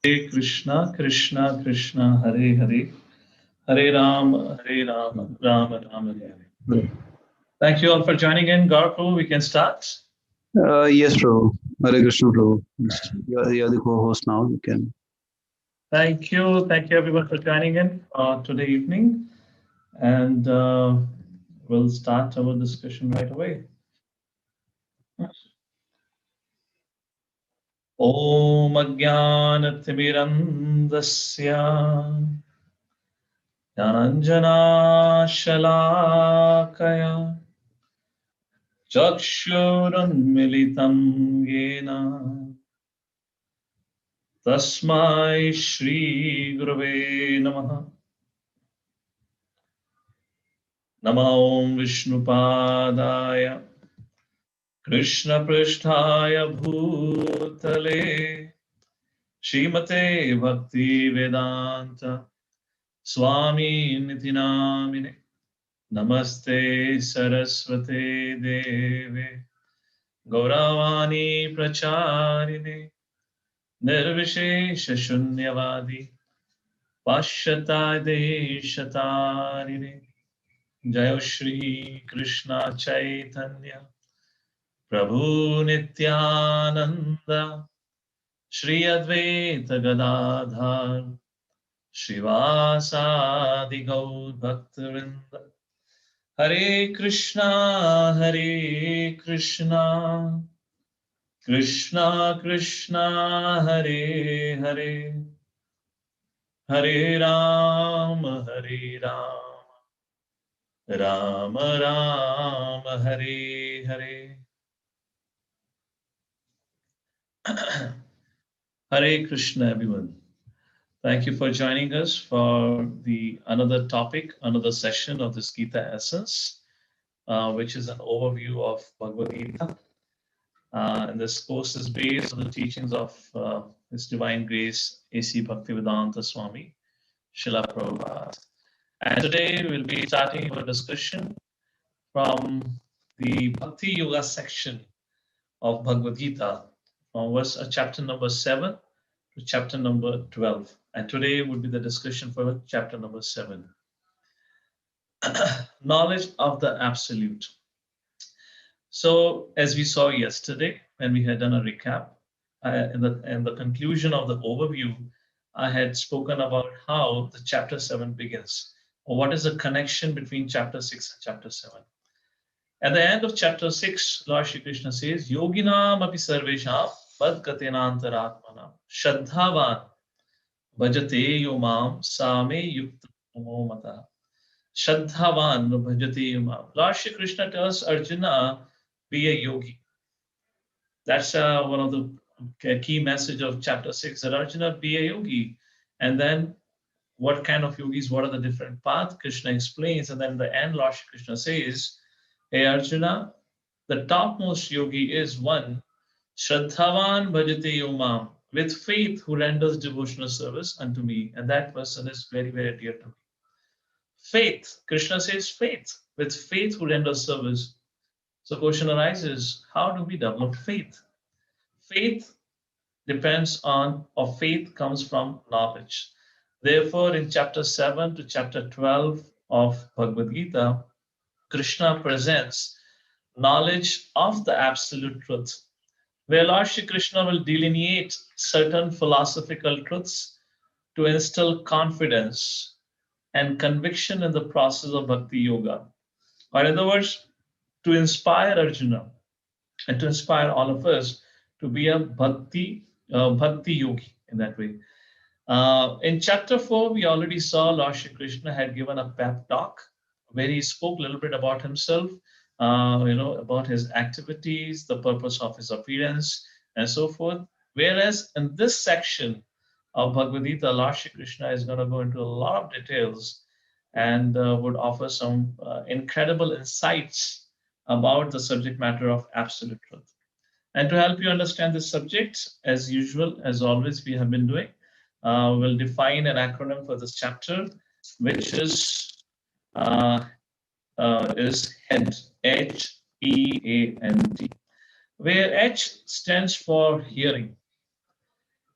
Hare Krishna, Krishna Krishna, Hare Hare, Hare Ram, Ram Ram, Hare Hare. Thank you all for joining in. Garfu, we can start. Yes, Prabhu. Hare Krishna, Prabhu. You're the co-host now. You can. Thank you everyone for joining in today evening, and we'll start our discussion right away. Om Ajnanatimirandasya Dhananjana Shalakaya Chakshurunmilitam Yena Tasmai Shri Gurave Namaha. Namo Om Vishnupadaya Krishna Pristhaya Bhutale Srimate Bhakti Vedanta Swami Niti Namine Namaste Saraswate Deve Gauravani Pracharine Nirvishesha Shunyavadi Pashyata Deshatarine Jayo Shri Krishna Chaitanya Prabhu Nityananda Shri Advaita Gadadhar Shivasadi Gaur Bhaktavinda Hare Krishna Krishna Krishna Hare Hare Hare Rama Rama Rama Hare Hare. Hare Krishna, everyone. Thank you for joining us for the another topic, another session of this Gita Essence, which is an overview of Bhagavad Gita. And this course is based on the teachings of His Divine Grace, A.C. Bhaktivedanta Swami, Srila Prabhupada. And today we'll be starting our discussion from the Bhakti Yoga section of Bhagavad Gita, from chapter number 7 to chapter number 12. And today would be the discussion for chapter number 7. Knowledge of the Absolute. So, as we saw yesterday, when we had done a recap, in the conclusion of the overview, I had spoken about how the chapter 7 begins, or what is the connection between chapter 6 and chapter 7. At the end of chapter 6, Lord Shri Krishna says, Yoginam api sarvesham padkatenantaratmanam shraddhavan bhajate yomam same yukta mata. Shraddhavan bhajate yomam. Lord Shri Krishna tells Arjuna, be a yogi. That's one of the key message of chapter 6, that Arjuna, be a yogi. And then what kind of yogis, what are the different paths? Krishna explains, and then the end, Lord Shri Krishna says, hey Arjuna, the topmost yogi is one, Shraddhavan bhajate yomam, with faith who renders devotional service unto me. And that person is very, very dear to me. Faith, Krishna says faith, with faith who renders service. So question arises, how do we develop faith? Faith depends on, or faith comes from knowledge. Therefore, in chapter 7 to chapter 12 of Bhagavad Gita, Krishna presents knowledge of the absolute truth, where Lord Shri Krishna will delineate certain philosophical truths to instill confidence and conviction in the process of bhakti yoga. Or in other words, to inspire Arjuna and to inspire all of us to be a bhakti yogi in that way. In chapter 4, we already saw Lord Shri Krishna had given a pep talk where he spoke a little bit about himself, about his activities, the purpose of his appearance, and so forth. Whereas in this section of Bhagavad Gita, Lord Shri Krishna is going to go into a lot of details and would offer some incredible insights about the subject matter of absolute truth. And to help you understand this subject, as usual, as always, we have been doing, we'll define an acronym for this chapter, which is HEANT, H-E-A-N-T, where H stands for hearing.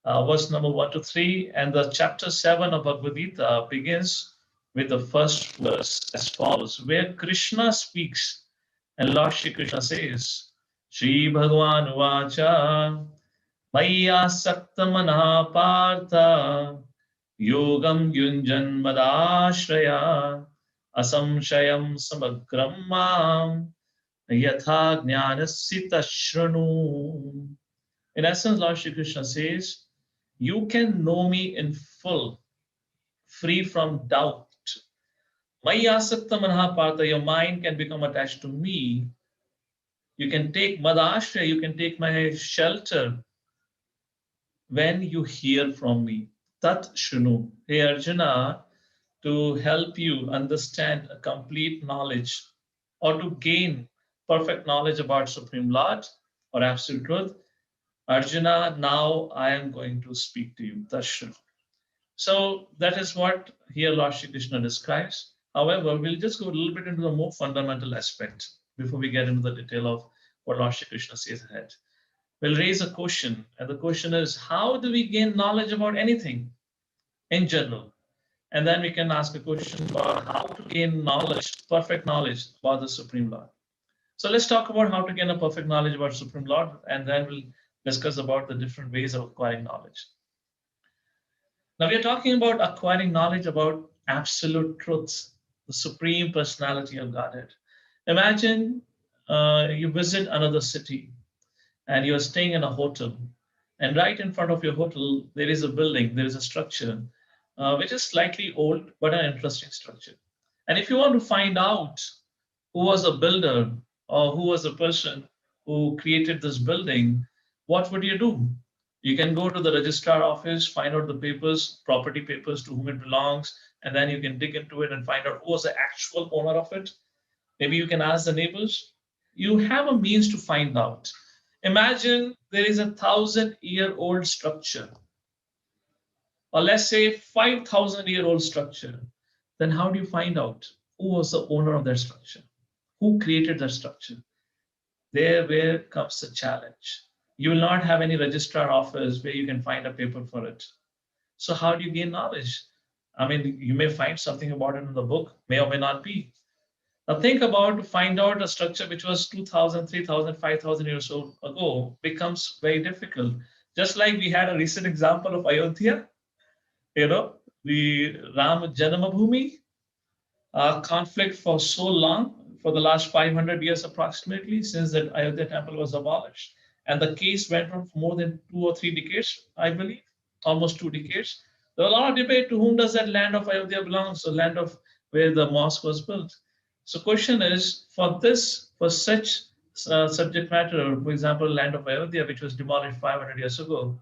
Verse number 1 to 3, and the chapter 7 of Bhagavad Gita begins with the first verse as follows, where Krishna speaks, and Lord Shri Krishna says, Shri Bhagavan Uvacha Maya Saktamana Partha Yogam Yunjan Madashraya Asamshayam Samagram Mam Yatha Jnanasita Shranu. In essence, Lord Shri Krishna says, you can know me in full, free from doubt. Maya Saktamana Partha, your mind can become attached to me. You can take Madashraya, you can take my shelter when you hear from me. Tat Shrunu. Hey Arjuna, to help you understand a complete knowledge or to gain perfect knowledge about Supreme Lord or Absolute Truth, Arjuna, now I am going to speak to you. Tat Shrunu. So that is what here Lord Shri Krishna describes. However, we'll just go a little bit into the more fundamental aspect before we get into the detail of what Lord Shri Krishna says ahead. We'll raise a question, and the question is, how do we gain knowledge about anything in general? And then we can ask a question about how to gain knowledge, perfect knowledge about the Supreme Lord. So let's talk about how to gain a perfect knowledge about Supreme Lord, and then we'll discuss about the different ways of acquiring knowledge. Now we are talking about acquiring knowledge about absolute truths, the Supreme Personality of Godhead. Imagine you visit another city and you're staying in a hotel, and right in front of your hotel, there is a building, there is a structure, which is slightly old, but an interesting structure. And if you want to find out who was a builder or who was the person who created this building, what would you do? You can go to the registrar office, find out the papers, property papers to whom it belongs, and then you can dig into it and find out who was the actual owner of it. Maybe you can ask the neighbors. You have a means to find out. Imagine there is 1,000-year-old structure, or let's say 5,000-year-old structure. Then how do you find out who was the owner of that structure? Who created that structure? There where comes the challenge. You will not have any registrar office where you can find a paper for it. So how do you gain knowledge? I mean, you may find something about it in the book, may or may not be. Now think about to find out a structure which was 2,000, 3,000, 5,000 years old ago becomes very difficult. Just like we had a recent example of Ayodhya, the Ram Janamabhoomi conflict for so long, for the last 500 years approximately, since that Ayodhya temple was abolished. And the case went on for more than 2 or 3 decades, I believe, almost 2 decades. There was a lot of debate to whom does that land of Ayodhya belongs, the land of where the mosque was built. So question is, for such subject matter, for example, land of Ayodhya, which was demolished 500 years ago,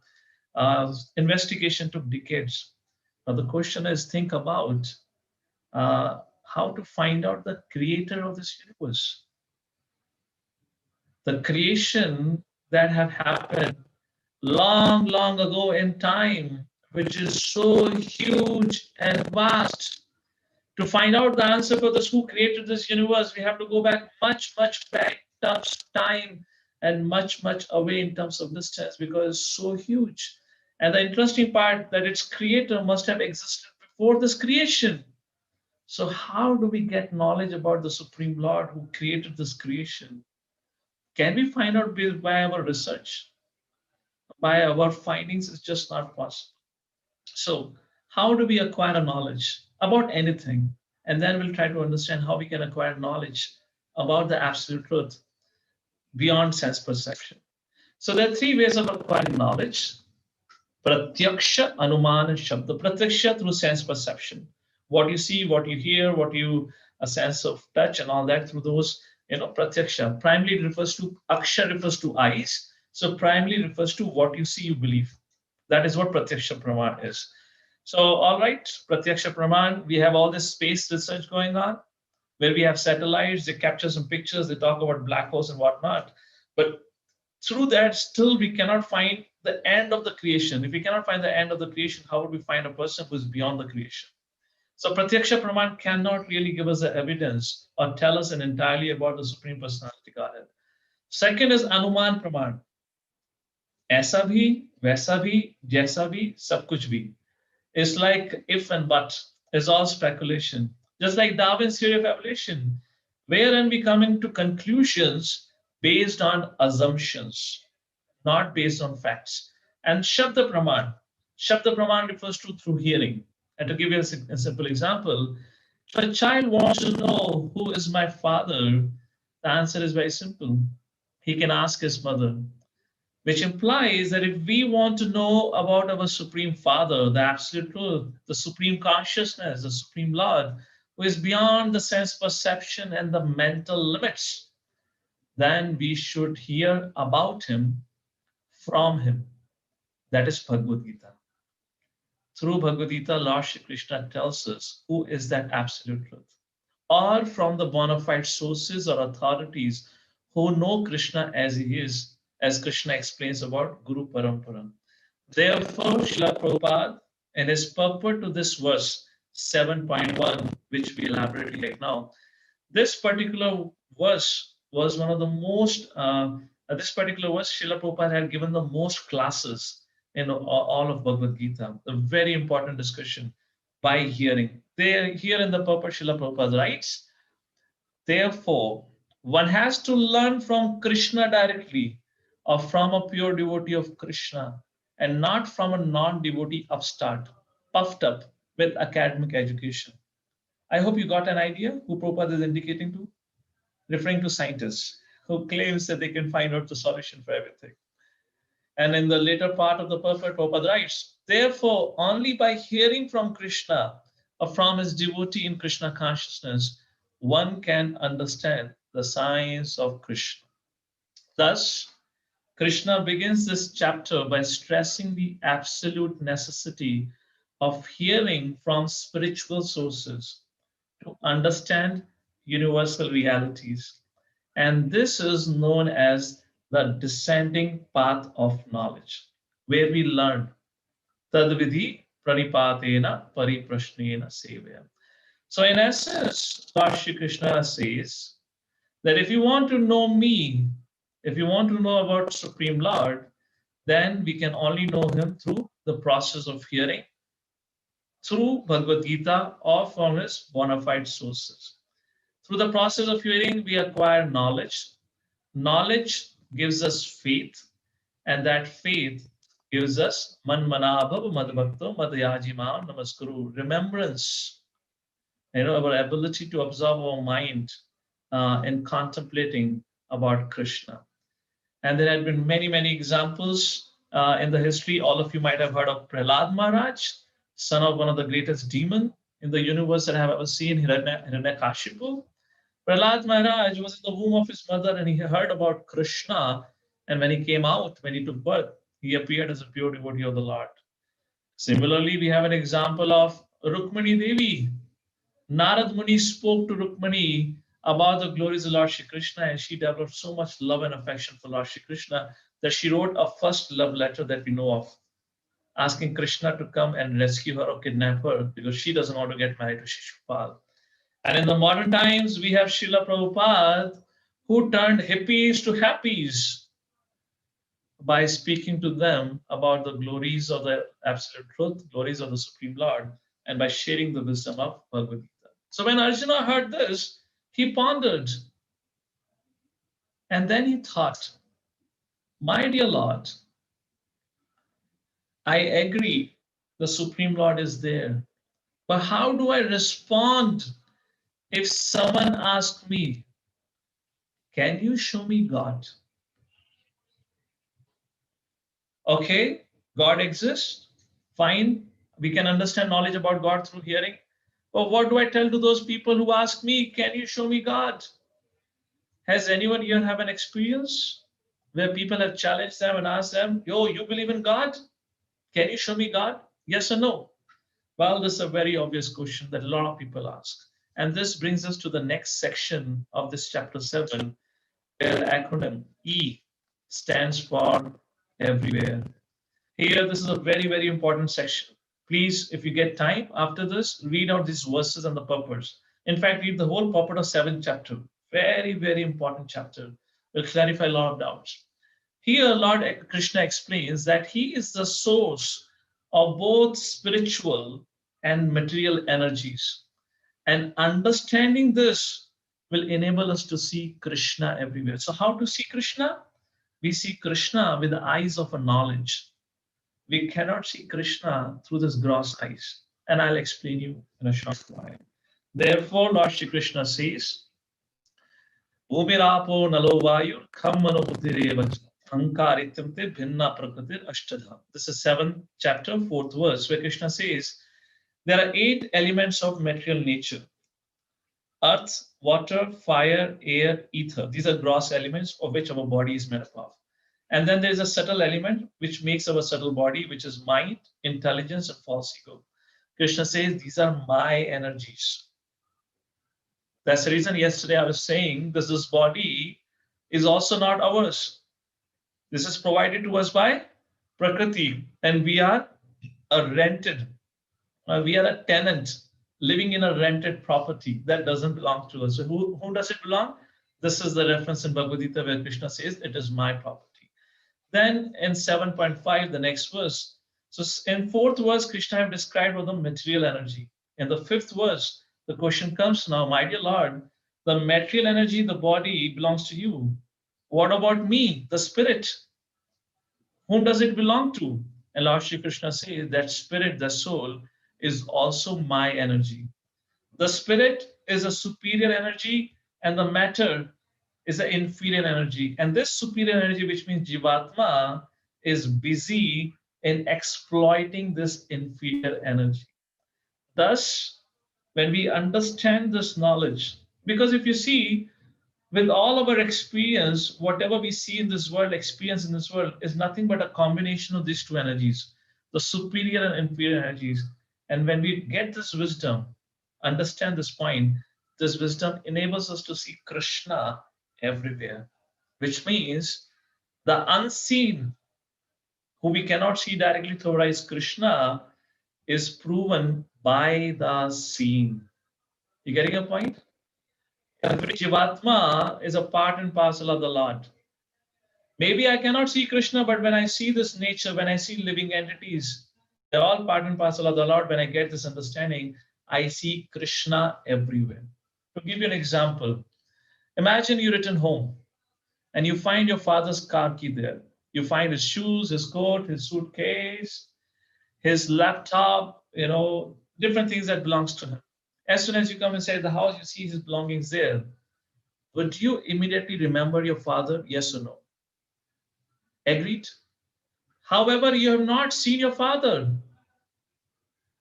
investigation took decades. Now the question is, think about how to find out the creator of this universe. The creation that have happened long, long ago in time, which is so huge and vast. To find out the answer for this, who created this universe, we have to go back much, much back in terms of time and much, much away in terms of distance because it's so huge. And the interesting part that its creator must have existed before this creation. So how do we get knowledge about the Supreme Lord who created this creation? Can we find out by our research? By our findings, it's just not possible. So how do we acquire knowledge about anything? And then we'll try to understand how we can acquire knowledge about the absolute truth beyond sense perception. So there are 3 ways of acquiring knowledge. Pratyaksha, Anuman, and Shabda. Pratyaksha through sense perception. What you see, what you hear, a sense of touch and all that through those, Pratyaksha. Primarily refers to, Aksha refers to eyes. So primarily refers to what you see, you believe. That is what Pratyaksha Praman is. So, all right, Pratyaksha Praman, we have all this space research going on where we have satellites, they capture some pictures, they talk about black holes and whatnot. But through that, still we cannot find the end of the creation. If we cannot find the end of the creation, how would we find a person who is beyond the creation? So Pratyaksha Praman cannot really give us the evidence or tell us entirely about the Supreme Personality Godhead. Second is Anuman Praman. ऐसा भी, वैसा भी, जैसा भी, सब कुछ भी. It's like if and but. It's all speculation. Just like Darwin's theory of evolution. Wherein we come into conclusions based on assumptions, not based on facts. And Shabda Praman refers to through hearing. And to give you a simple example, if a child wants to know who is my father, the answer is very simple. He can ask his mother, which implies that if we want to know about our Supreme Father, the Absolute Truth, the Supreme Consciousness, the Supreme Lord, who is beyond the sense perception and the mental limits, then we should hear about him from him. That is Bhagavad Gita. Through Bhagavad Gita, Lord Shri Krishna tells us who is that Absolute Truth, or from the bona fide sources or authorities who know Krishna as he is, as Krishna explains about Guru Parampara. Therefore, Srila Prabhupada, in his purport to this verse 7.1, which we elaborate right now, this particular verse was one of the most, this particular verse, Srila Prabhupada had given the most classes in all of Bhagavad Gita, a very important discussion by hearing. There, here in the purport, Srila Prabhupada writes, therefore, one has to learn from Krishna directly or from a pure devotee of Krishna and not from a non-devotee upstart, puffed up with academic education. I hope you got an idea who Prabhupada is indicating to, referring to scientists who claims that they can find out the solution for everything. And in the later part of the purport, Prabhupada writes, therefore, only by hearing from Krishna or from his devotee in Krishna consciousness, one can understand the science of Krishna. Thus, Krishna begins this chapter by stressing the absolute necessity of hearing from spiritual sources to understand universal realities. And this is known as the descending path of knowledge, where we learn tadvidhi pranipatena pariprashnena sevaya. So in essence, Lord Shri Krishna says that if you want to know me, if you want to know about Supreme Lord, then we can only know him through the process of hearing, through Bhagavad Gita or from his bona fide sources. Through the process of hearing, we acquire knowledge. Knowledge gives us faith, and that faith gives us man manabhav madbhakto madhyajima namaskuru, remembrance, our ability to absorb our mind in contemplating about Krishna. And there had been many, many examples in the history. All of you might have heard of Prahlad Maharaj, son of one of the greatest demon in the universe that I have ever seen, Hiranyakashipu. Prahlad Maharaj was in the womb of his mother and he heard about Krishna. And when he came out, when he took birth, he appeared as a pure devotee of the Lord. Similarly, we have an example of Rukmani Devi. Narad Muni spoke to Rukmani about the glories of Lord Shri Krishna, and she developed so much love and affection for Lord Shri Krishna that she wrote a first love letter that we know of, asking Krishna to come and rescue her or kidnap her because she doesn't want to get married to Shishupal. And in the modern times, we have Srila Prabhupada, who turned hippies to happies by speaking to them about the glories of the Absolute Truth, glories of the Supreme Lord, and by sharing the wisdom of Bhagavad Gita. So when Arjuna heard this, he pondered. And then he thought, my dear Lord, I agree the Supreme Lord is there. But how do I respond if someone asks me, can you show me God? Okay, God exists. Fine. We can understand knowledge about God through hearing. But what do I tell to those people who ask me, can you show me God? Has anyone here have an experience where people have challenged them and asked them, yo, you believe in God? Can you show me God? Yes or no? Well, this is a very obvious question that a lot of people ask. And this brings us to the next section of this chapter 7, where the acronym E stands for everywhere. Here, this is a very, very important section. Please, if you get time after this, read out these verses and the purpose. In fact, read the whole purport of 7th chapter. Very, very important chapter. Will clarify a lot of doubts. Here, Lord Krishna explains that he is the source of both spiritual and material energies. And understanding this will enable us to see Krishna everywhere. So how to see Krishna? We see Krishna with the eyes of a knowledge. We cannot see Krishna through this gross eyes. And I'll explain you in a short while. Therefore, Lord Shri Krishna says, Bhumirapo nalo vayu kham manobuddhireva ahankarityamte bhinna prakritir ashtadha. This is 7th chapter, 4th verse, where Krishna says, there are 8 elements of material nature: earth, water, fire, air, ether. These are gross elements of which our body is made up of. And then there is a subtle element which makes our subtle body, which is mind, intelligence, and false ego. Krishna says, these are my energies. That's the reason yesterday I was saying this body is also not ours. This is provided to us by Prakriti, and we are we are a tenant living in a rented property that doesn't belong to us. So who does it belong? This is the reference in Bhagavad Gita where Krishna says, it is my property. Then in 7.5, the next verse. So in 4th verse, Krishna have described what the material energy. In the 5th verse, the question comes now, my dear Lord, the material energy, the body belongs to you. What about me, the spirit? Whom does it belong to? And Lord Shri Krishna says that spirit, the soul, is also my energy. The spirit is a superior energy, and the matter is an inferior energy. And this superior energy, which means Jivatma, is busy in exploiting this inferior energy. Thus, when we understand this knowledge, because if you see, with all of our experience, whatever we see in this world, experience in this world, is nothing but a combination of these two energies, the superior and inferior energies. And when we get this wisdom, understand this point, this wisdom enables us to see Krishna everywhere, which means the unseen, who we cannot see directly through our eyes, Krishna, is proven by the seen. You getting a point? Every Jivatma is a part and parcel of the Lord. Maybe I cannot see Krishna, but when I see this nature, when I see living entities, they're all part and parcel of the Lord. When I get this understanding, I see Krishna everywhere. To give you an example, imagine you return home and you find your father's car key there. You find his shoes, his coat, his suitcase, his laptop, different things that belongs to him. As soon as you come inside the house, you see his belongings there. Would you immediately remember your father? Yes or no? Agreed? However, you have not seen your father.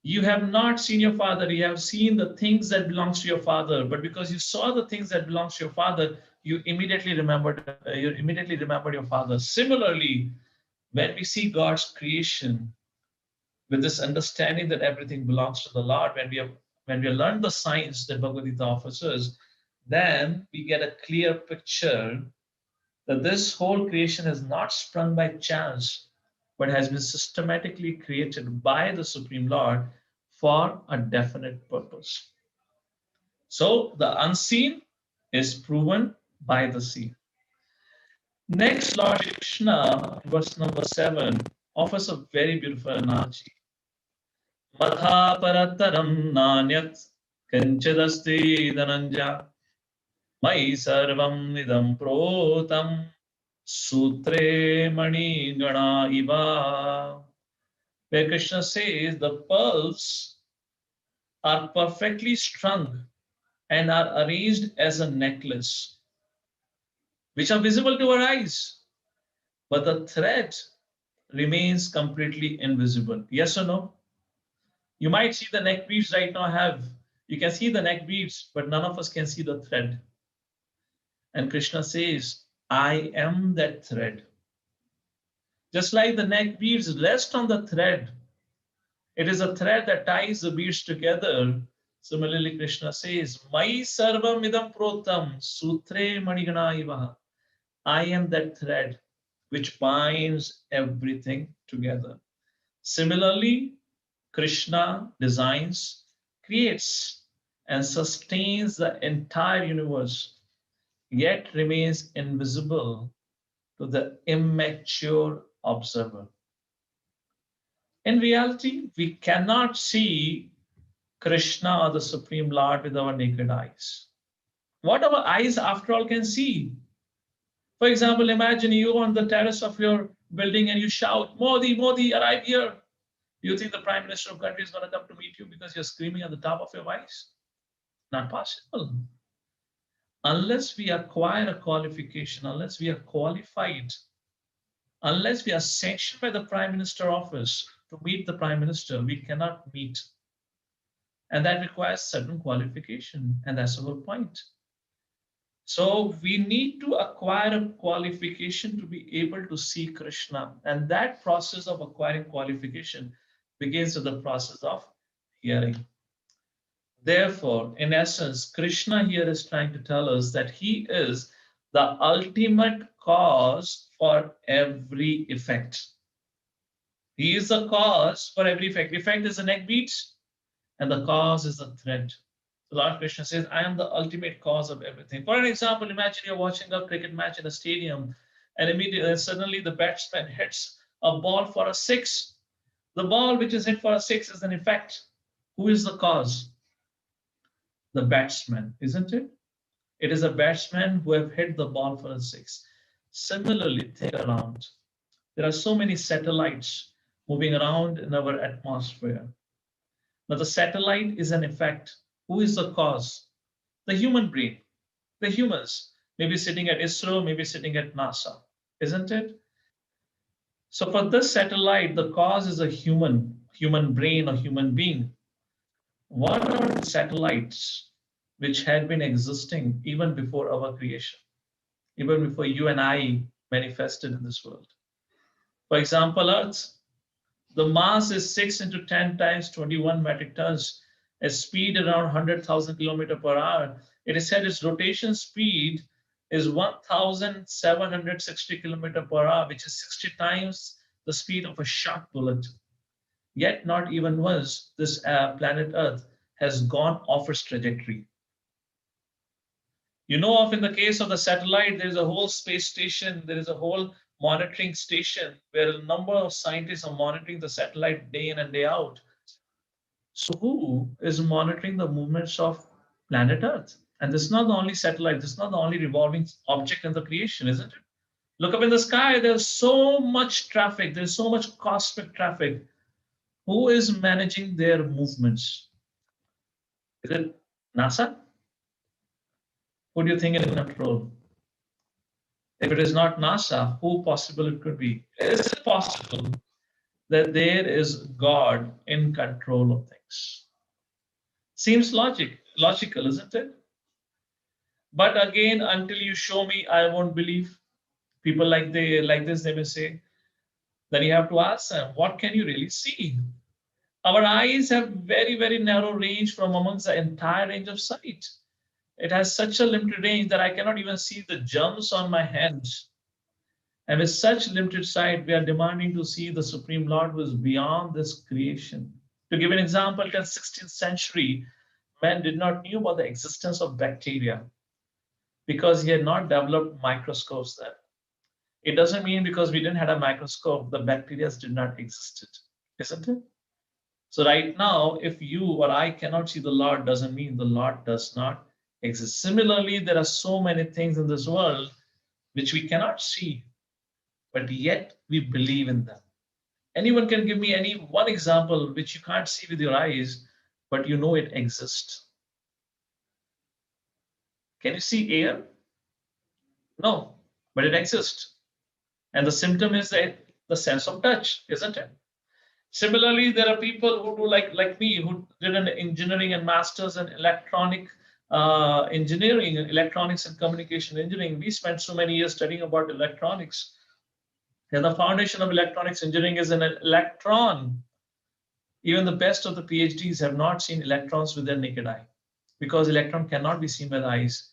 You have not seen your father. You have seen the things that belongs to your father. But because you saw the things that belongs to your father, you immediately remembered your father. Similarly, when we see God's creation with this understanding that everything belongs to the Lord, when we have learned the science that Bhagavad Gita offers us, then we get a clear picture that this whole creation has not sprung by chance, but has been systematically created by the Supreme Lord for a definite purpose. So the unseen is proven by the seen. Next, Lord Krishna, verse number 7, offers a very beautiful analogy. Matha parataram nanyat kanchadasti dhananja mai sarvam nidam protam sutre mani gana iva. Where Krishna says the pearls are perfectly strung and are arranged as a necklace, which are visible to our eyes, but the thread remains completely invisible. Yes or no? You might see the neck beads right now you can see the neck beads, but none of us can see the thread. And Krishna says, I am that thread. Just like the neck beads rest on the thread, it is a thread that ties the beads together. Similarly, Krishna says, Mai sarvam idam protam sutre manigana ivaha. I am that thread which binds everything together. Similarly, Krishna designs, creates, and sustains the entire universe, yet remains invisible to the immature observer. In reality, we cannot see Krishna or the Supreme Lord with our naked eyes. What our eyes, after all, can see. For example, imagine you on the terrace of your building and you shout, Modi, Modi, arrive here. Do you think the Prime Minister of the country is going to come to meet you because you're screaming at the top of your voice? Not possible. Unless we acquire a qualification, unless we are qualified, unless we are sanctioned by the Prime Minister office to meet the Prime Minister, we cannot meet. And that requires certain qualification. And that's the whole point. So we need to acquire a qualification to be able to see Krishna. And that process of acquiring qualification begins with the process of hearing. Therefore, in essence, Krishna here is trying to tell us that he is the ultimate cause for every effect. He is the cause for every effect. Effect is the neck beats, and the cause is the thread. So Lord Krishna says, I am the ultimate cause of everything. For an example, imagine you're watching a cricket match in a stadium, and immediately, suddenly the batsman hits a ball for a six. The ball which is hit for a six is an effect. Who is the cause? The batsman, isn't it? It is a batsman who have hit the ball for a six. Similarly, think around. There are so many satellites moving around in our atmosphere. Now, the satellite is an effect. Who is the cause? The human brain. The humans, maybe sitting at ISRO, maybe sitting at NASA, isn't it? So for this satellite, the cause is a human brain or human being. What are the satellites which had been existing even before our creation, even before you and I manifested in this world? For example, Earth, the mass is 6 into 10 times 21 metric tons, a speed around 100,000 kilometers per hour. It is said its rotation speed is 1,760 kilometers per hour, which is 60 times the speed of a shot bullet. Yet not even once this planet Earth has gone off its trajectory. You know, of in the case of the satellite, there is a whole space station, there is a whole monitoring station where a number of scientists are monitoring the satellite day in and day out. So who is monitoring the movements of planet Earth? And this is not the only satellite, this is not the only revolving object in the creation, isn't it? Look up in the sky, there's so much traffic, there's so much cosmic traffic. Who is managing their movements? Is it NASA? Who do you think is in control? If it is not NASA, who possible it could be? Is it possible that there is God in control of things? Seems logical, isn't it? But again, until you show me, I won't believe. People like this, they may say. Then you have to ask them, what can you really see? Our eyes have very, very narrow range from amongst the entire range of sight. It has such a limited range that I cannot even see the germs on my hands. And with such limited sight, we are demanding to see the Supreme Lord who is beyond this creation. To give an example, in the 16th century, man did not know about the existence of bacteria because he had not developed microscopes then. It doesn't mean because we didn't have a microscope, the bacteria did not exist, isn't it? So right now, if you or I cannot see the Lord, doesn't mean the Lord does not exist. Similarly, there are so many things in this world which we cannot see, but yet we believe in them. Anyone can give me any one example which you can't see with your eyes, but you know it exists. Can you see air? No, but it exists. And the symptom is the sense of touch, isn't it? Similarly, there are people who do like me, who did an engineering and masters in electronic engineering, electronics and communication engineering. We spent so many years studying about electronics. And the foundation of electronics engineering is an electron. Even the best of the PhDs have not seen electrons with their naked eye because electron cannot be seen with eyes.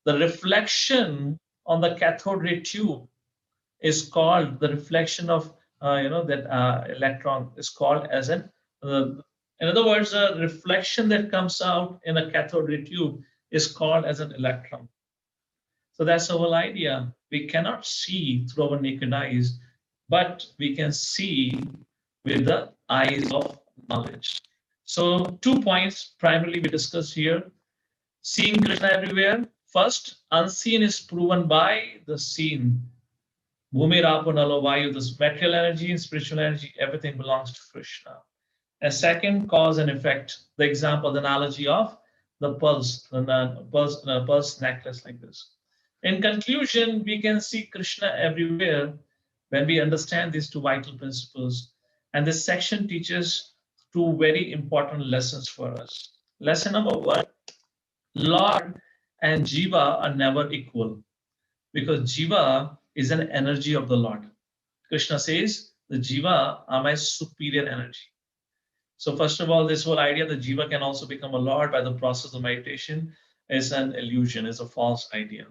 The reflection on the cathode ray tube is called the reflection of electron is called as an in other words, the reflection that comes out in a cathode ray tube is called as an electron. So that's the whole idea. We cannot see through our naked eyes, but we can see with the eyes of knowledge. So 2 points primarily we discussed here: seeing Krishna everywhere, First, unseen is proven by the seen. Bhumi, Rapo, Nalo, Vayu, this material energy and spiritual energy, everything belongs to Krishna. And second, cause and effect. The example, the analogy of the pulse necklace like this. In conclusion, we can see Krishna everywhere when we understand these two vital principles. And this section teaches two very important lessons for us. Lesson number one, Lord and Jiva are never equal because Jiva is an energy of the Lord. Krishna says, the Jiva are my superior energy. So first of all, this whole idea that Jiva can also become a Lord by the process of meditation is an illusion, is a false idea.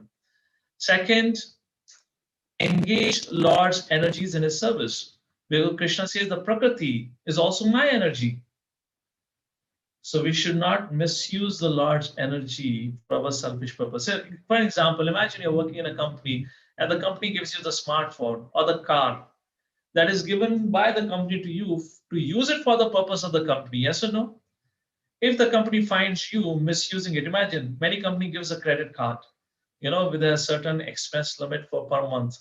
Second, engage Lord's energies in his service. Because Krishna says the Prakriti is also my energy. So we should not misuse the Lord's energy for our selfish purpose. For example, imagine you're working in a company and the company gives you the smartphone or the car that is given by the company to you to use it for the purpose of the company. Yes or no? If the company finds you misusing it, imagine many company gives a credit card, with a certain expense limit for per month.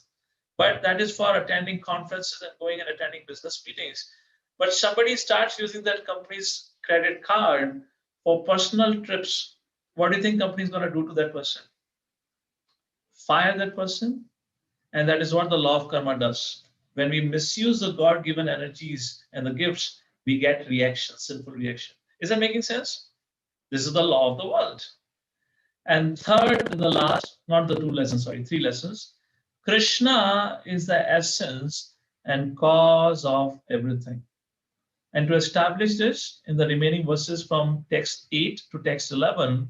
But that is for attending conferences and going and attending business meetings. But somebody starts using that company's credit card for personal trips. What do you think company is going to do to that person? Fire that person? And that is what the law of karma does. When we misuse the God-given energies and the gifts, we get reaction, sinful reaction. Is that making sense? This is the law of the world. And third, and the last, not the two lessons, sorry, three lessons. Krishna is the essence and cause of everything. And to establish this, in the remaining verses from text 8 to text 11,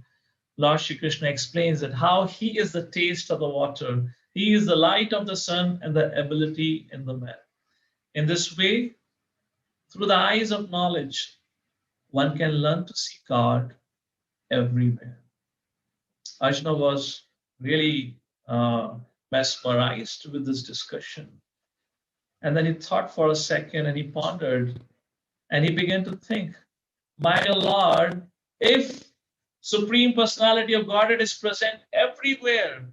Lord Shri Krishna explains that how he is the taste of the water, he is the light of the sun and the ability in the man. In this way, through the eyes of knowledge, one can learn to see God everywhere. Arjuna was really mesmerized with this discussion. And then he thought for a second and he pondered and he began to think, my Lord, if Supreme Personality of Godhead is present everywhere,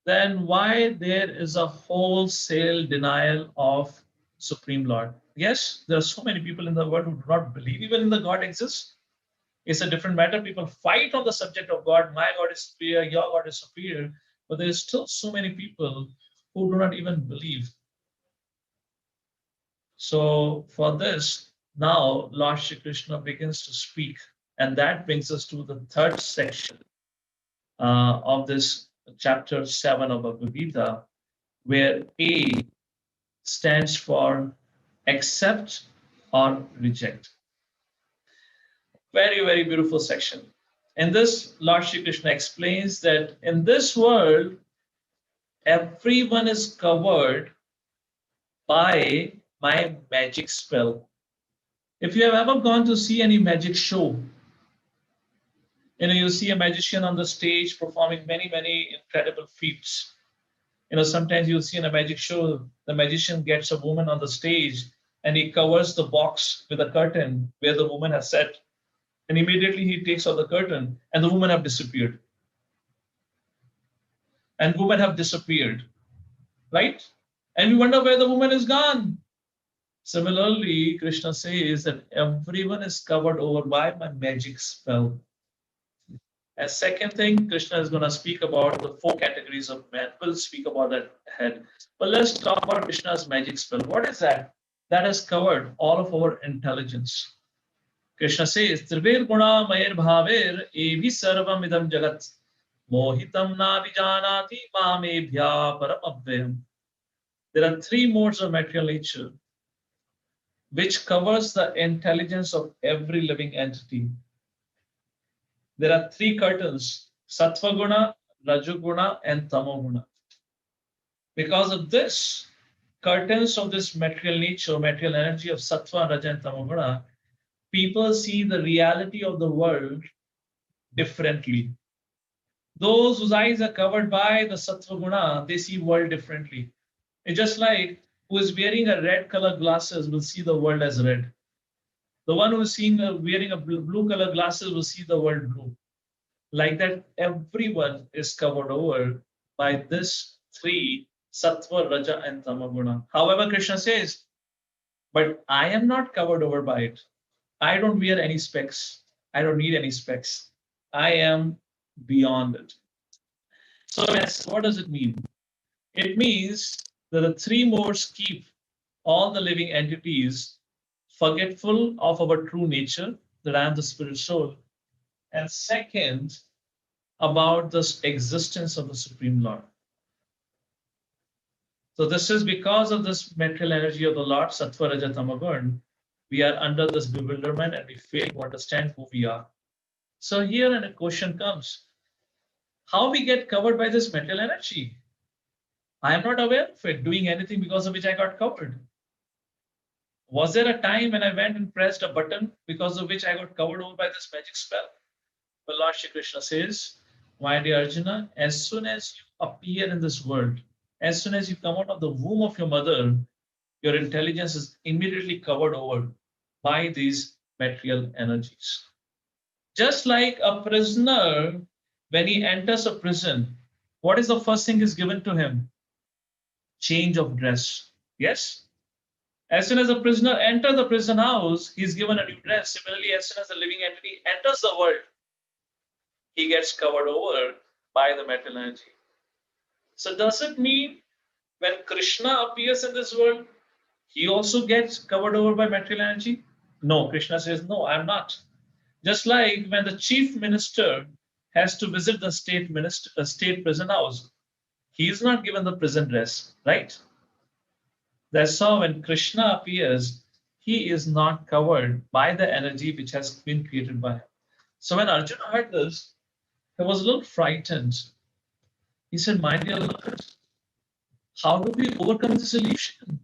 then why there is a wholesale denial of Supreme Lord? Yes, there are so many people in the world who do not believe even in the God exists. It's a different matter. People fight on the subject of God. My God is superior, your God is superior. But there is still so many people who do not even believe. So for this, now Lord Shri Krishna begins to speak. And that brings us to the third section of this chapter 7 of Bhagavad Gita, where A stands for accept or reject. Very, very beautiful section. In this, Lord Shri Krishna explains that in this world, everyone is covered by my magic spell. If you have ever gone to see any magic show, you see a magician on the stage performing many, many incredible feats. Sometimes you'll see in a magic show, the magician gets a woman on the stage and he covers the box with a curtain where the woman has sat. And immediately he takes off the curtain and the woman have disappeared. And women have disappeared, right? And we wonder where the woman is gone. Similarly, Krishna says that everyone is covered over by my magic spell. And second thing, Krishna is going to speak about the 4 categories of men. We'll speak about that ahead. But let's talk about Krishna's magic spell. What is that? That has covered all of our intelligence. Krishna says, Trivir guna mayir bhavir evi sarvam idam jagat mohitam na vijanati mamebhya param abhyam. There are 3 modes of material nature which covers the intelligence of every living entity. There are 3 curtains, Sattva Guna, Rajoguna, and Tamoguna. Because of this, curtains of this material nature, material energy of Sattva, Raja, and Tamoguna, people see the reality of the world differently. Those whose eyes are covered by the Sattva Guna, they see world differently. It's just like who is wearing a red color glasses will see the world as red. The one who is wearing a blue color glasses will see the world blue. Like that, everyone is covered over by this three sattva, raja, and tamaguna. However, Krishna says, but I am not covered over by it. I don't wear any specs. I don't need any specs. I am beyond it. So, yes, what does it mean? It means that the three modes keep all the living entities forgetful of our true nature, that I am the spirit soul. And second, about the existence of the Supreme Lord. So this is because of this material energy of the Lord, Sattva, Raja, Tamagun, we are under this bewilderment and we fail to understand who we are. So here a question comes, how we get covered by this material energy? I am not aware of it, doing anything because of which I got covered. Was there a time when I went and pressed a button because of which I got covered over by this magic spell? Well, Lord Shri Krishna says, my dear Arjuna, as soon as you appear in this world, as soon as you come out of the womb of your mother, your intelligence is immediately covered over by these material energies. Just like a prisoner, when he enters a prison, what is the first thing is given to him? Change of dress. Yes? As soon as a prisoner enters the prison house, he's given a new dress. Similarly, as soon as the living entity enters the world, he gets covered over by the material energy. So does it mean when Krishna appears in this world, he also gets covered over by material energy? No, Krishna says, no, I'm not. Just like when the chief minister has to visit the state prison house, he is not given the prison dress, right? That's how when Krishna appears, he is not covered by the energy which has been created by him. So when Arjuna heard this, he was a little frightened. He said, my dear Lord, how do we overcome this illusion?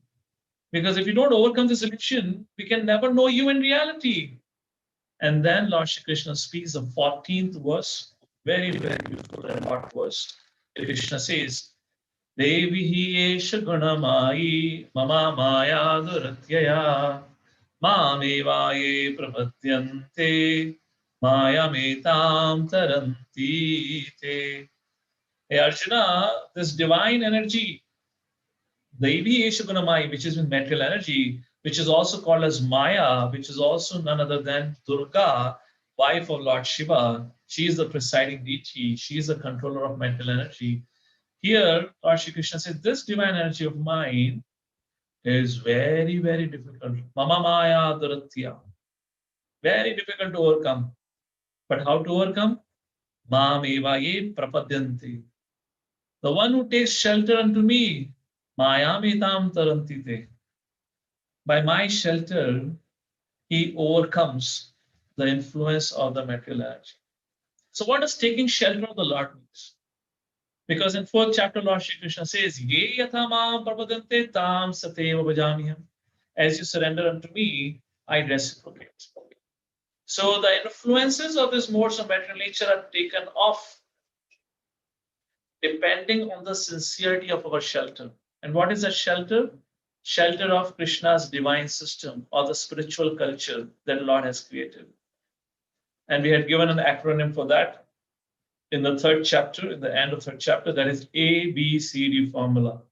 Because if you don't overcome this illusion, we can never know you in reality. And then Lord Shri Krishna speaks the 14th verse, very, very beautiful and hot verse. Krishna says, Devi esha gunamai mama maya duratyaya mamevaye prapadyante maya metam taranti te. Hey Arjuna, this divine energy, Devi Eshagunamai, which is with material energy, which is also called as Maya, which is also none other than Durga, wife of Lord Shiva. She is the presiding deity. She is the controller of mental energy. Here, Lord Shri Krishna said, this divine energy of mine is very, very difficult. Mama Maya Duratya. Very difficult to overcome. But how to overcome? Mam eva ye prapadyanti. The one who takes shelter unto me, Mayamitam tarantite. By my shelter, he overcomes the influence of the material energy. So what does taking shelter of the Lord means? Because in 4th chapter, Lord Shri Krishna says, Ye yatha mam prapadante tam sateva bhajamiham. As you surrender unto me, I reciprocate. So the influences of these modes of material nature are taken off depending on the sincerity of our shelter. And what is a shelter? Shelter of Krishna's divine system or the spiritual culture that Lord has created. And we had given an acronym for that in the 3rd chapter, in the end of 3rd chapter, that is ABCD formula.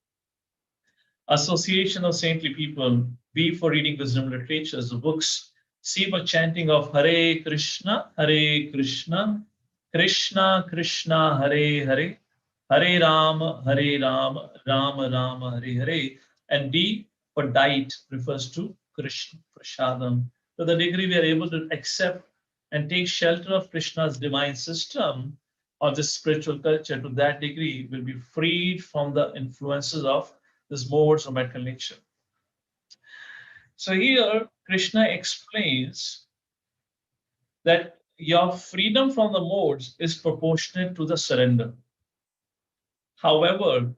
Association of saintly people, B for reading wisdom literatures, the books, C for chanting of Hare Krishna, Krishna Krishna, Hare Hare, Hare Rama, Rama Rama, Hare Hare, and D for diet refers to Krishna Prasadam. To the degree we are able to accept and take shelter of Krishna's divine system or this spiritual culture, to that degree we'll be freed from the influences of this modes of material nature. So here Krishna explains that your freedom from the modes is proportionate to the surrender. However,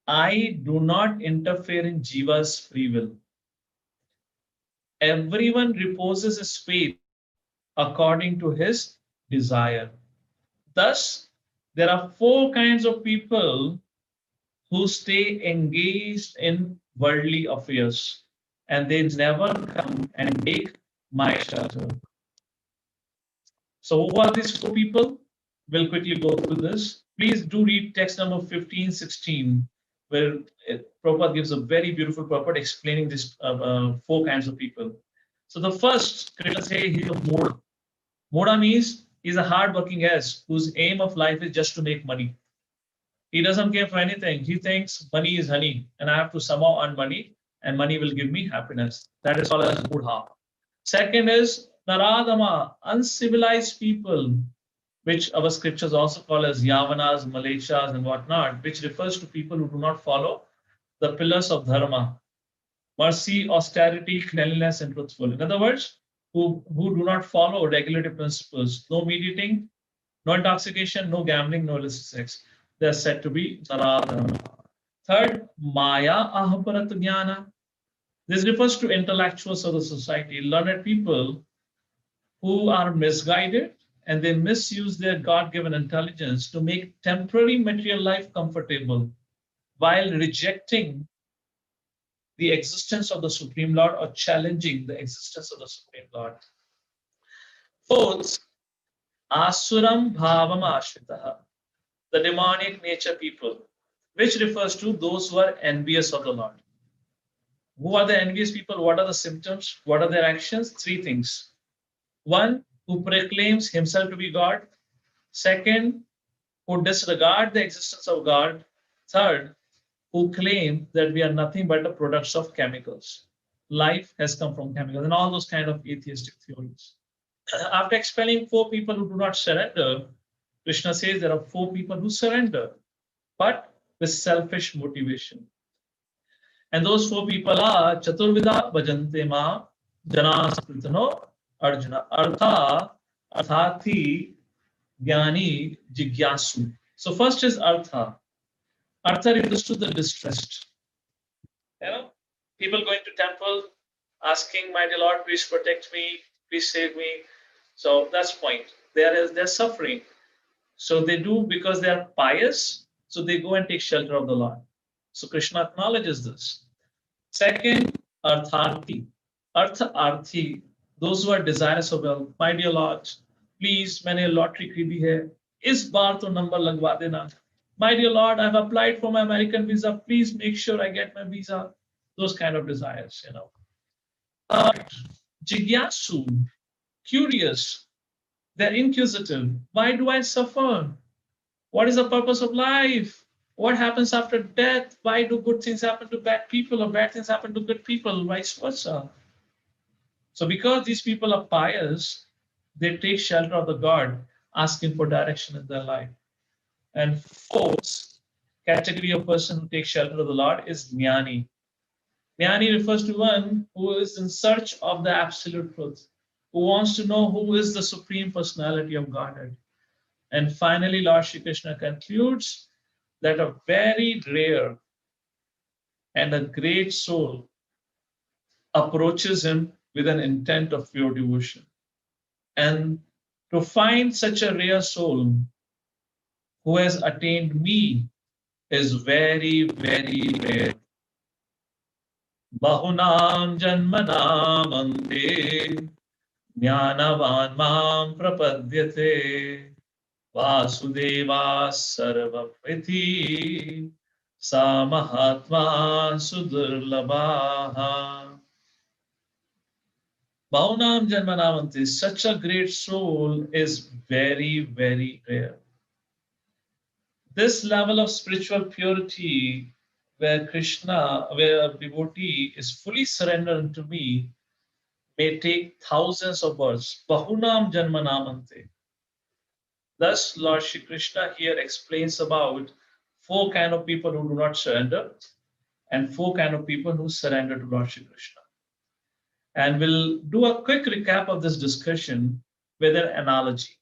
I do not interfere in Jiva's free will. Everyone reposes his faith according to his desire. Thus, there are 4 kinds of people who stay engaged in worldly affairs and they never come and take my shelter. So who are these four people? We'll quickly go through this. Please do read text number 15, 16, where Prabhupada gives a very beautiful purport explaining these four kinds of people. So the first, Krishna says, he's a Moda. Moda means he's a hard-working ass whose aim of life is just to make money. He doesn't care for anything. He thinks money is honey, and I have to somehow earn money, and money will give me happiness. That is called as Mudha. Second is Naradama, uncivilized people, which our scriptures also call as Yavanas, Malechas, and whatnot, which refers to people who do not follow the pillars of Dharma: mercy, austerity, cleanliness, and truthful. In other words, who do not follow regulative principles: no meat eating, no intoxication, no gambling, no illicit sex. They are said to be Naradama. Third, Maya Ahaparat Jnana. This refers to intellectuals of the society, learned people who are misguided and they misuse their God-given intelligence to make temporary material life comfortable while rejecting the existence of the Supreme Lord or challenging the existence of the Supreme Lord. Fourth, Asuram Bhavam Ashritaha, the demonic nature people, which refers to those who are envious of the Lord. Who are the envious people? What are the symptoms? What are their actions? Three things. One, who proclaims himself to be God. Second, who disregard the existence of God. Third, who claim that we are nothing but the products of chemicals. Life has come from chemicals and all those kind of atheistic theories. After expelling four people who do not surrender, Krishna says there are four people who surrender, but with selfish motivation. And those four people are Chaturvida Bhajante Ma, Janas Pritano, Arjuna, Arthati, Jnani, Jigyasu. So first is Artha. Artha refers to the distressed. You know, people going to temple, asking, "My dear Lord, please protect me, please save me." So that's point. They're suffering. So they do because they are pious. So they go and take shelter of the Lord. So Krishna acknowledges this. Second, Artharthi. Arthi, those who are desirous of wealth. My dear Lord, please, मैंने lottery खरीदी है. इस बार तो number लगवा देना. My dear Lord, I've applied for my American visa. Please make sure I get my visa. Those kind of desires, you know. Jigyasu, curious. They're inquisitive. Why do I suffer? What is the purpose of life? What happens after death? Why do good things happen to bad people or bad things happen to good people? Vice versa. So because these people are pious, they take shelter of the God, asking for direction in their life. And fourth category of person who takes shelter of the Lord is Jnani. Jnani refers to one who is in search of the absolute truth, who wants to know who is the Supreme Personality of Godhead. And finally, Lord Shri Krishna concludes that a very rare and a great soul approaches him with an intent of pure devotion. And to find such a rare soul who has attained me is very, very rare. Bahunam janmanam ante jnanavan mam prapadyate Vasudeva sarvamriti sa mahatma sudurlabha. Bahunam janmanavanti, such a great soul is very, very rare. This level of spiritual purity, where a devotee is fully surrendered to me, may take thousands of births. Bahunam janmanamante. Thus, Lord Shri Krishna here explains about four kind of people who do not surrender and four kind of people who surrender to Lord Shri Krishna. And we'll do a quick recap of this discussion with an analogy.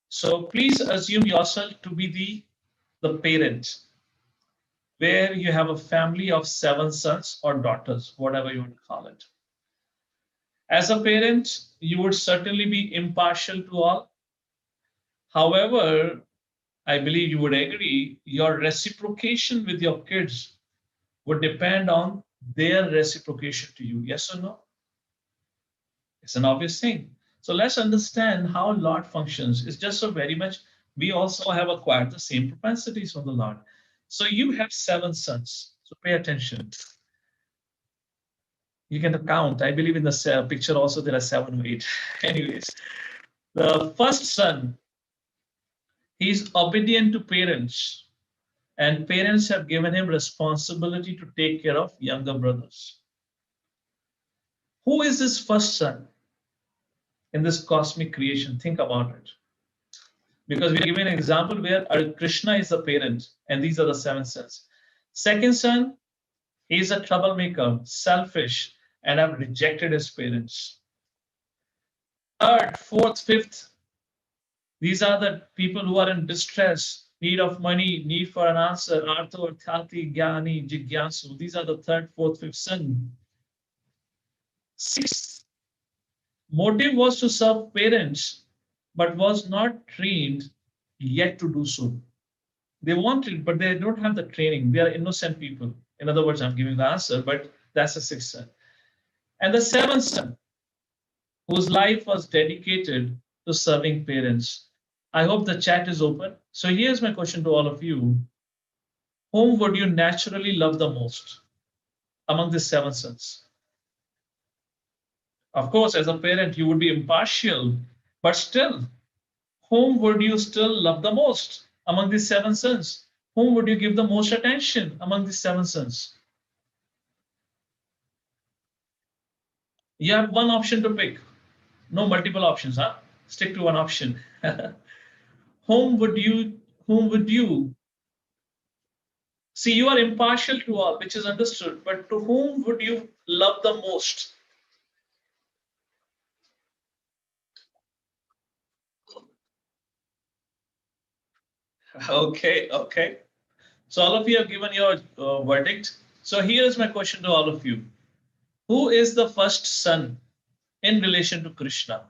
So please assume yourself to be the parent, where you have a family of 7 sons or daughters, whatever you want to call it. As a parent, you would certainly be impartial to all. However, I believe you would agree, your reciprocation with your kids would depend on their reciprocation to you. Yes or no? It's an obvious thing. So let's understand how Lord functions. It's just so very much, we also have acquired the same propensities from the Lord. So you have 7 sons. So pay attention. You can count. I believe in the picture also there are 7 or 8. Anyways, the first son, he's obedient to parents, and parents have given him responsibility to take care of younger brothers. Who is this first son in this cosmic creation? Think about it. Because we are giving an example where Krishna is the parent, and these are the 7 sons. Second son, he is a troublemaker, selfish, and have rejected his parents. Third, fourth, fifth, these are the people who are in distress, need of money, need for an answer. Artho, Arthati, Gyani, Jigyasu. These are the third, fourth, fifth son. Sixth, motive was to serve parents, but was not trained yet to do so. They want it, but they don't have the training. They are innocent people. In other words, I'm giving the answer, but that's the sixth son. And the seventh son, whose life was dedicated to serving parents. I hope the chat is open. So here's my question to all of you. Whom would you naturally love the most among the 7 sons? Of course, as a parent, you would be impartial, but still, whom would you still love the most among these 7 sons? Whom would you give the most attention among these 7 sons? You have one option to pick. No multiple options, huh? Stick to one option. whom would you see? You are impartial to all, which is understood, but to whom would you love the most? Okay. So all of you have given your verdict. So here is my question to all of you. Who is the first son in relation to Krishna?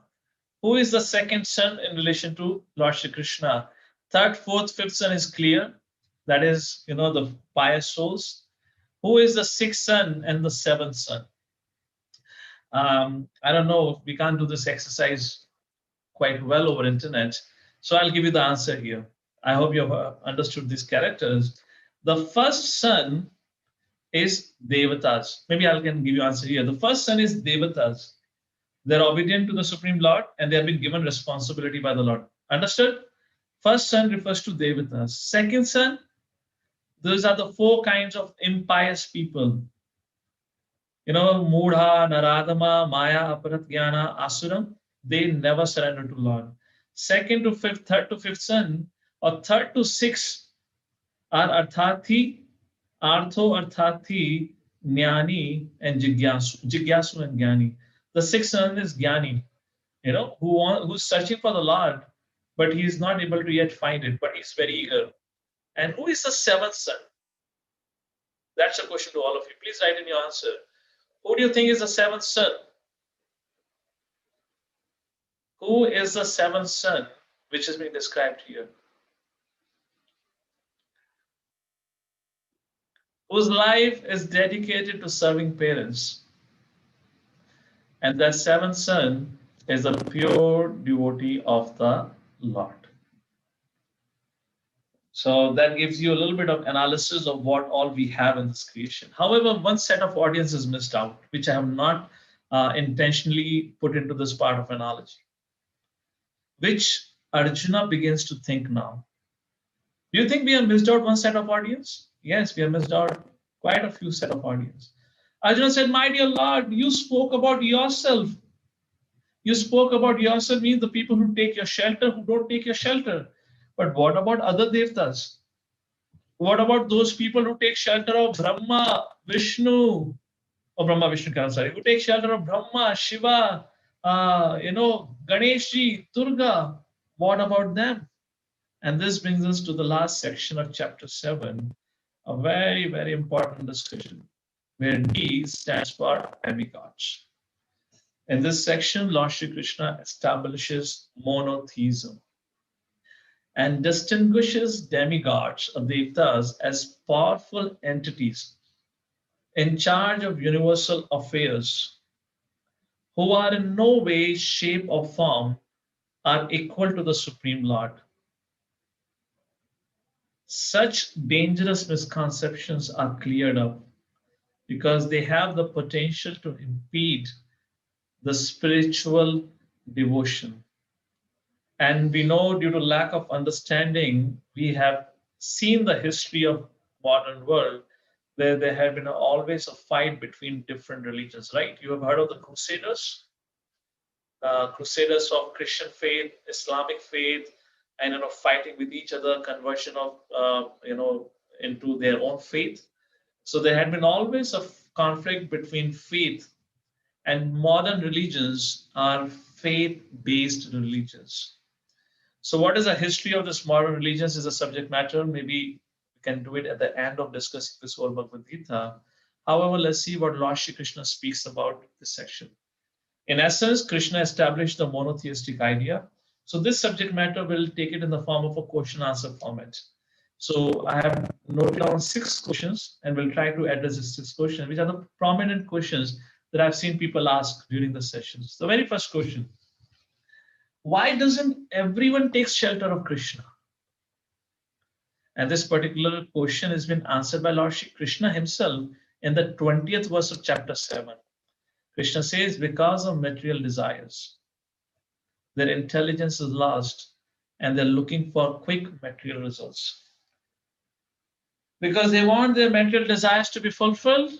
Who is the second son in relation to Lord Shri Krishna? Third, fourth, fifth son is clear. That is, the pious souls. Who is the sixth son and the seventh son? I don't know. We can't do this exercise quite well over internet. So I'll give you the answer here. I hope you have understood these characters. The first son is Devatas. Maybe I can give you answer here. The first son is Devatas. They're obedient to the Supreme Lord and they have been given responsibility by the Lord. Understood? First son refers to Devatas. Second son, those are the 4 kinds of impious people. Mudha, Naradama, Maya, Aparat Jnana, Asuram, they never surrender to Lord. Second to fifth, third to fifth son, or third to sixth are Arthati, Artho, Arthati, Jnani, and Jigyasu and Jnani. The sixth son is Jnani, who's searching for the Lord, but he is not able to yet find it, but he's very eager. And who is the seventh son? That's a question to all of you. Please write in your answer. Who do you think is the seventh son? Who is the seventh son, which is being described here? Whose life is dedicated to serving parents. And that seventh son is a pure devotee of the Lord. So that gives you a little bit of analysis of what all we have in this creation. However, one set of audience is missed out, which I have not intentionally put into this part of analogy, which Arjuna begins to think now. Do you think we have missed out one set of audience? Yes, we have missed out quite a few set of audience. Arjuna said, my dear Lord, you spoke about yourself. You spoke about yourself means the people who take your shelter, who don't take your shelter. But what about other Devatas? What about those people who take shelter of Brahma, Vishnu, or Brahma, Vishnu, I'm sorry, who take shelter of Brahma, Shiva, Ganeshji, Durga? What about them? And this brings us to the last section of chapter 7, a very, very important discussion, where D stands for demigods. In this section, Lord Shri Krishna establishes monotheism and distinguishes demigods or devatas as powerful entities in charge of universal affairs who are in no way, shape, or form are equal to the Supreme Lord. Such dangerous misconceptions are cleared up because they have the potential to impede the spiritual devotion. And we know due to lack of understanding, we have seen the history of modern world where there have been always a fight between different religions, right? You have heard of the crusaders of Christian faith, Islamic faith, and fighting with each other, conversion of into their own faith. So there had been always a conflict between faith, and modern religions are faith-based religions. So what is the history of this modern religions is a subject matter. Maybe we can do it at the end of discussing this whole Bhagavad Gita. However, let's see what Lord Shri Krishna speaks about this section. In essence, Krishna established the monotheistic idea. So this subject matter will take it in the form of a question answer format. So I have noted down 6 questions and we'll try to address these 6 questions, which are the prominent questions that I've seen people ask during the sessions. The very first question: why doesn't everyone take shelter of Krishna? And this particular question has been answered by Lord Shri Krishna himself in the 20th verse of chapter 7. Krishna says, because of material desires, their intelligence is lost and they're looking for quick material results. Because they want their material desires to be fulfilled,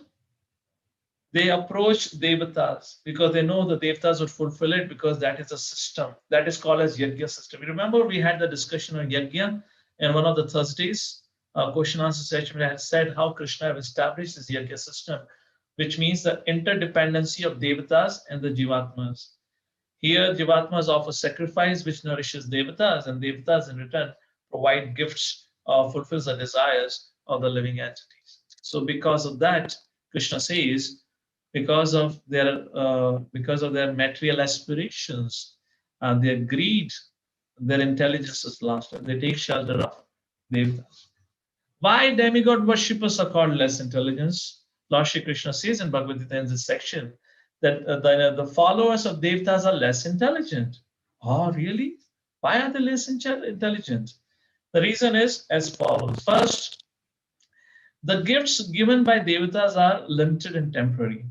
they approach Devatas because they know the Devatas would fulfill it because that is a system. That is called as Yajna system. You remember we had the discussion on Yajna in one of the Thursdays, question answer session, where I had said how Krishna have established this Yajna system, which means the interdependency of Devatas and the Jivatmas. Here, Jivatmas offer sacrifice, which nourishes Devatas, and Devatas in return provide gifts or fulfills the desires of the living entities. So because of that, Krishna says, because of their material aspirations, their greed, their intelligence is lost, and they take shelter of Devatas. Why demigod worshippers are called less intelligence? Lord Shri Krishna says in Bhagavad Gita in this section that the followers of Devatas are less intelligent. Oh, really? Why are they less intelligent? The reason is as follows. First, the gifts given by Devatas are limited and temporary.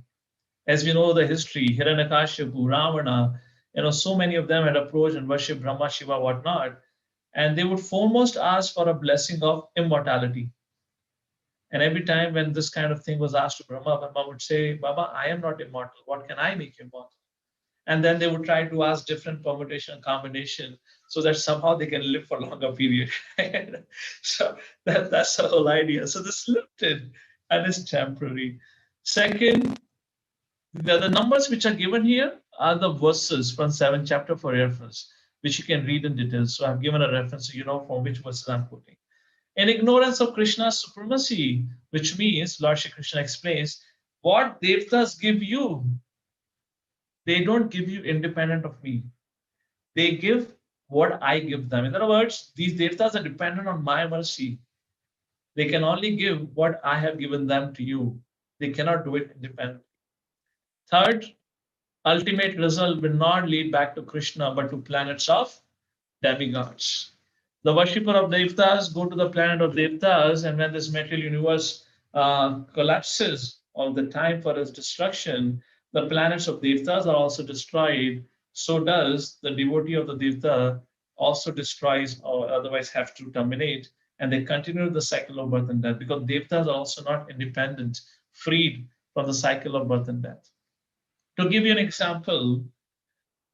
As we know the history, Hiranyakashipu, Ravana, so many of them had approached and worshipped Brahma, Shiva, whatnot, and they would foremost ask for a blessing of immortality. And every time when this kind of thing was asked to Brahma, Brahma would say, Baba, I am not immortal. What can I make immortal? And then they would try to ask different permutation and combination so that somehow they can live for a longer period. So that's the whole idea. So this limited and is temporary. Second, the numbers which are given here are the verses from 7th chapter for reference, which you can read in detail. So I've given a reference so you know from which verses I'm quoting. In ignorance of Krishna's supremacy, which means, Lord Shri Krishna explains, what Devatas give you, they don't give you independent of me. They give what I give them. In other words, these Devatas are dependent on my mercy. They can only give what I have given them to you. They cannot do it independently. Third, ultimate result will not lead back to Krishna, but to planets of demigods. The worshipper of Devatas go to the planet of Devatas, and when this material universe collapses, or the time for its destruction, the planets of Devatas are also destroyed. So does the devotee of the Devata also destroys or otherwise have to terminate, and they continue the cycle of birth and death because Devatas are also not independent, freed from the cycle of birth and death. To give you an example,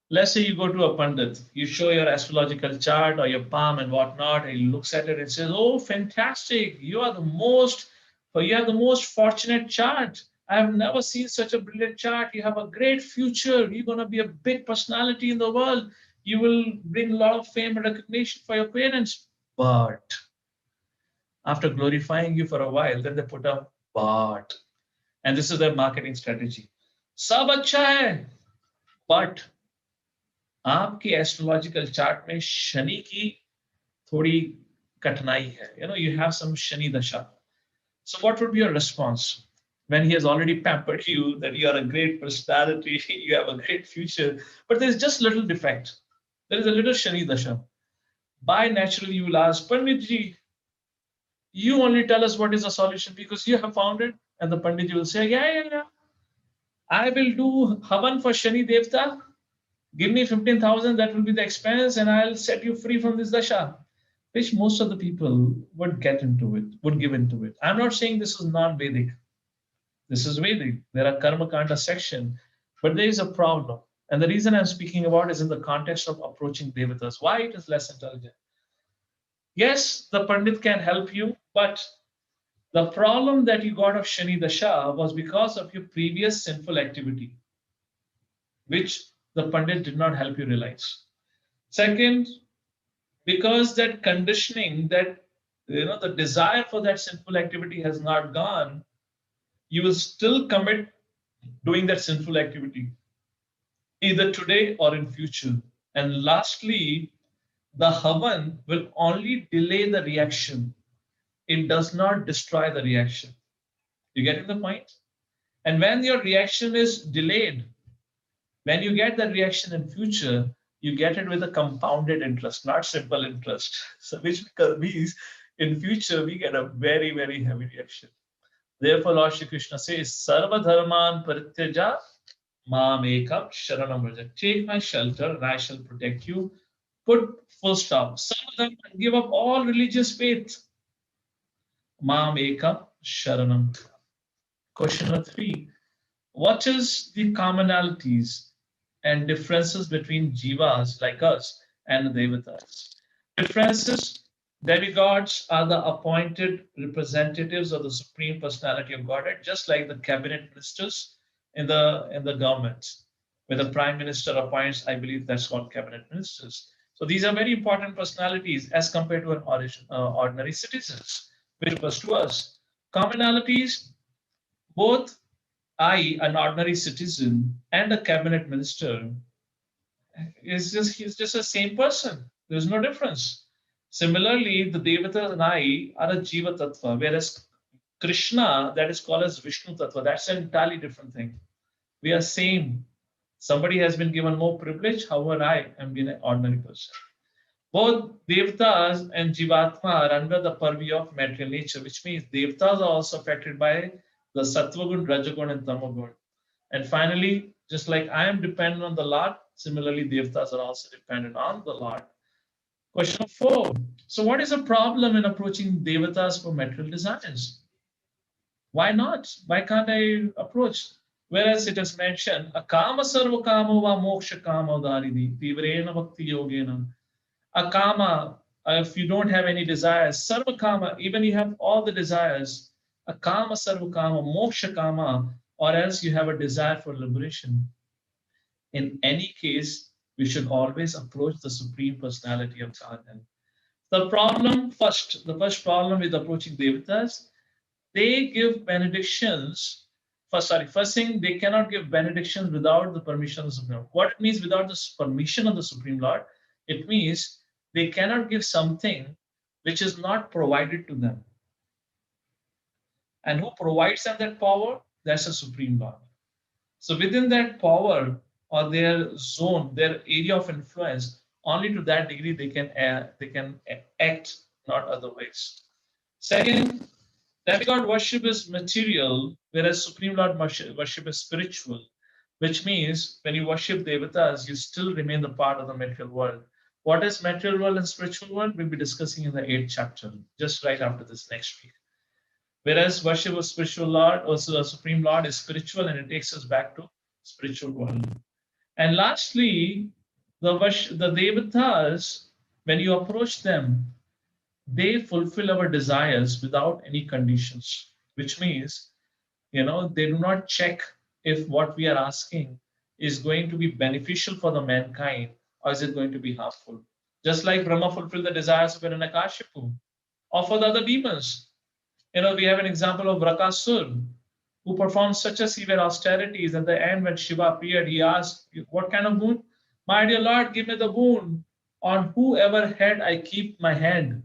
let's say you go to a Pandit, you show your astrological chart or your palm and whatnot, and he looks at it and says, oh, fantastic, you have the most fortunate chart. I have never seen such a brilliant chart. You have a great future. You're going to be a big personality in the world. You will bring a lot of fame and recognition for your parents. But after glorifying you for a while, then they put a but. And this is their marketing strategy. Sab acha hai, but आपके astrological chart में शनि की थोड़ी कठिनाई है. You have some shani dasha. So what would be your response? when he has already pampered you that you are a great personality, you have a great future, but there's just little defect. There is a little Shani Dasha. By naturally, you will ask, Panditji, you only tell us what is the solution because you have found it. And the Panditji will say, yeah, yeah, yeah. I will do Havan for Shani Devta. Give me 15,000, that will be the expense, and I'll set you free from this Dasha. Which most of the people would get into it, would give into it. I'm not saying this is non-Vedic. This is Vedic. There are Karma Kanda section, but there is a problem. And the reason I'm speaking about is in the context of approaching Devatas. Why it is less intelligent? Yes, the Pandit can help you, but the problem that you got of Shani Dasha was because of your previous sinful activity, which the Pandit did not help you realize. Second, because that conditioning, that the desire for that sinful activity has not gone, you will still commit doing that sinful activity, either today or in future. And lastly, the Havan will only delay the reaction. It does not destroy the reaction. You getting the point? And when your reaction is delayed, when you get that reaction in future, you get it with a compounded interest, not simple interest. So which means in future we get a very, very heavy reaction. Therefore, Lord Shri Krishna says, Sarva Dharman Parityaja Mam Ekam Sharanam Vraja. Take my shelter and I shall protect you. Put full stop. Sarva Dharman, give up all religious faith. Mam Ekam Sharanam. Question number 3. What is the commonalities and differences between jivas like us and the devatas? Differences: demigods are the appointed representatives of the Supreme Personality of Godhead, just like the cabinet ministers in the government, where the Prime Minister appoints, I believe that's called cabinet ministers. So these are very important personalities as compared to an ordinary citizens, which refers to us. Commonalities: both I, an ordinary citizen, and a cabinet minister, he's just the same person. There's no difference. Similarly, the Devatas and I are a Jiva Tattva, whereas Krishna, that is called as Vishnu Tattva, that's an entirely different thing. We are same. Somebody has been given more privilege, however, I am being an ordinary person. Both Devatas and Jivatma are under the purview of material nature, which means Devatas are also affected by the Sattvagun, Rajagun, and Tamagun. And finally, just like I am dependent on the Lord, similarly, Devatas are also dependent on the Lord. Question 4. So, what is the problem in approaching Devatas for material desires? Why not? Why can't I approach? Whereas it is mentioned, Akama sarva kama va moksha kama udaridi, tivrena bhakti yogena. Akama, if you don't have any desires, sarva kama, even you have all the desires, akama sarva kama, moksha kama, or else you have a desire for liberation. In any case, we should always approach the Supreme Personality of Godhead. The first problem with approaching Devatas, they give benedictions. First thing, they cannot give benedictions without the permission of the Supreme Lord. What it means without the permission of the Supreme Lord? It means they cannot give something which is not provided to them. And who provides them that power? That's the Supreme Lord. So within that power or their zone, their area of influence, only to that degree they can act, not otherwise. Second, demigod worship is material, whereas Supreme Lord worship is spiritual, which means when you worship Devatas, you still remain the part of the material world. What is material world and spiritual world? We'll be discussing in the 8th chapter, just right after this next week. Whereas worship of spiritual Lord, also the Supreme Lord, is spiritual and it takes us back to spiritual world. And lastly, the Devatas, when you approach them, they fulfill our desires without any conditions, which means, they do not check if what we are asking is going to be beneficial for the mankind or is it going to be harmful. Just like Brahma fulfilled the desires of Hiranyakashipu or for the other demons. We have an example of Rakasur, who performed such a severe austerities. At the end, when Shiva appeared, he asked, what kind of boon? My dear Lord, give me the boon. On whoever head I keep my hand,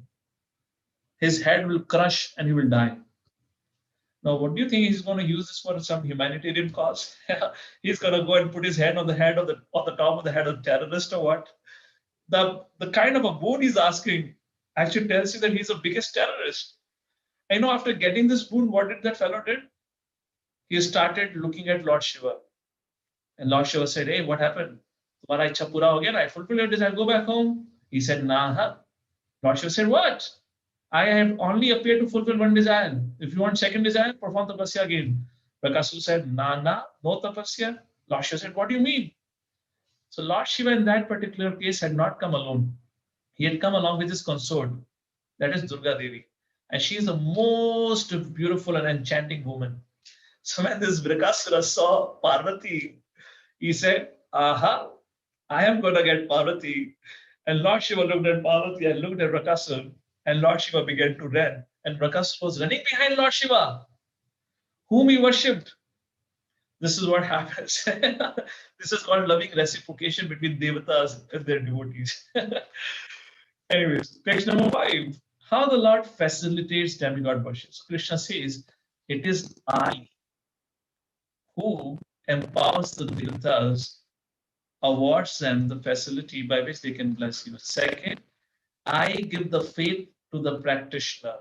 his head will crush and he will die. Now, what do you think he's going to use this for some humanitarian cause? He's going to go and put his hand on the head of the on the top of the head of the terrorist or what? The kind of a boon he's asking actually tells you that he's the biggest terrorist. I know after getting this boon, what did that fellow did? He started looking at Lord Shiva. And Lord Shiva said, hey, what happened? Tumhara ichha pura ho gaya na? I fulfilled your desire, go back home. He said, nah. Huh? Lord Shiva said, what? I have only appeared to fulfill one desire. If you want second desire, perform tapasya again. Bakasura said, nah, no tapasya. Lord Shiva said, what do you mean? So Lord Shiva in that particular case had not come alone. He had come along with his consort, that is Durga Devi. And she is the most beautiful and enchanting woman. So when this Brakasura saw Parvati, he said, aha, I am going to get Parvati. And Lord Shiva looked at Parvati and looked at Brakasura, and Lord Shiva began to run. And Brakasura was running behind Lord Shiva, whom he worshipped. This is what happens. This is called loving reciprocation between Devatas and their devotees. Anyways, question number 5. How the Lord facilitates demigod worship. So Krishna says, it is I who empowers the Devatas, awards them the facility by which they can bless you. Second, I give the faith to the practitioner,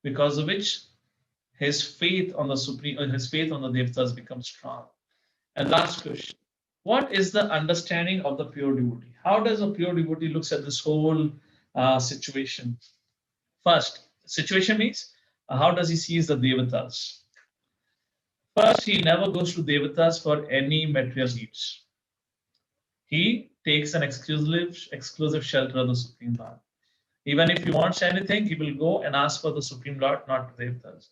because of which his faith on the Supreme, his faith on the Devatas becomes strong. And last question, what is the understanding of the pure devotee? How does a pure devotee looks at this whole situation? First, situation means how does he see the Devatas? First, he never goes to Devatas for any material needs. He takes an exclusive shelter of the Supreme Lord. Even if he wants anything, he will go and ask for the Supreme Lord, not the Devatas.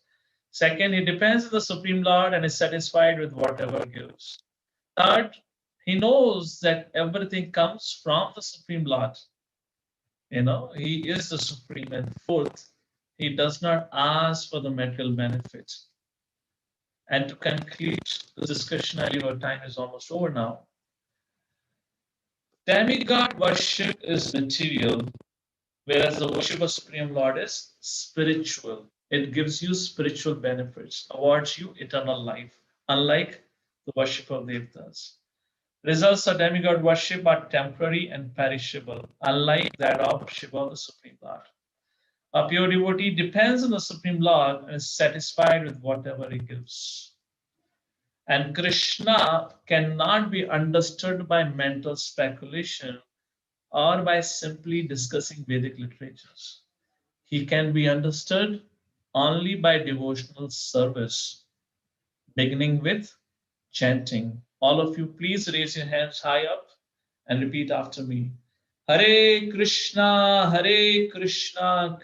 Second, he depends on the Supreme Lord and is satisfied with whatever he gives. Third, he knows that everything comes from the Supreme Lord. He is the Supreme. And fourth, he does not ask for the material benefits. And to conclude the discussion, our time is almost over now. Demigod worship is material, whereas the worship of Supreme Lord is spiritual. It gives you spiritual benefits, awards you eternal life, unlike the worship of Devatas. Results of demigod worship are temporary and perishable, unlike that of worship of the Supreme Lord. A pure devotee depends on the Supreme Lord and is satisfied with whatever he gives. And Krishna cannot be understood by mental speculation or by simply discussing Vedic literatures. He can be understood only by devotional service, beginning with chanting. All of you, please raise your hands high up and repeat after me. Hare Krishna, Krishna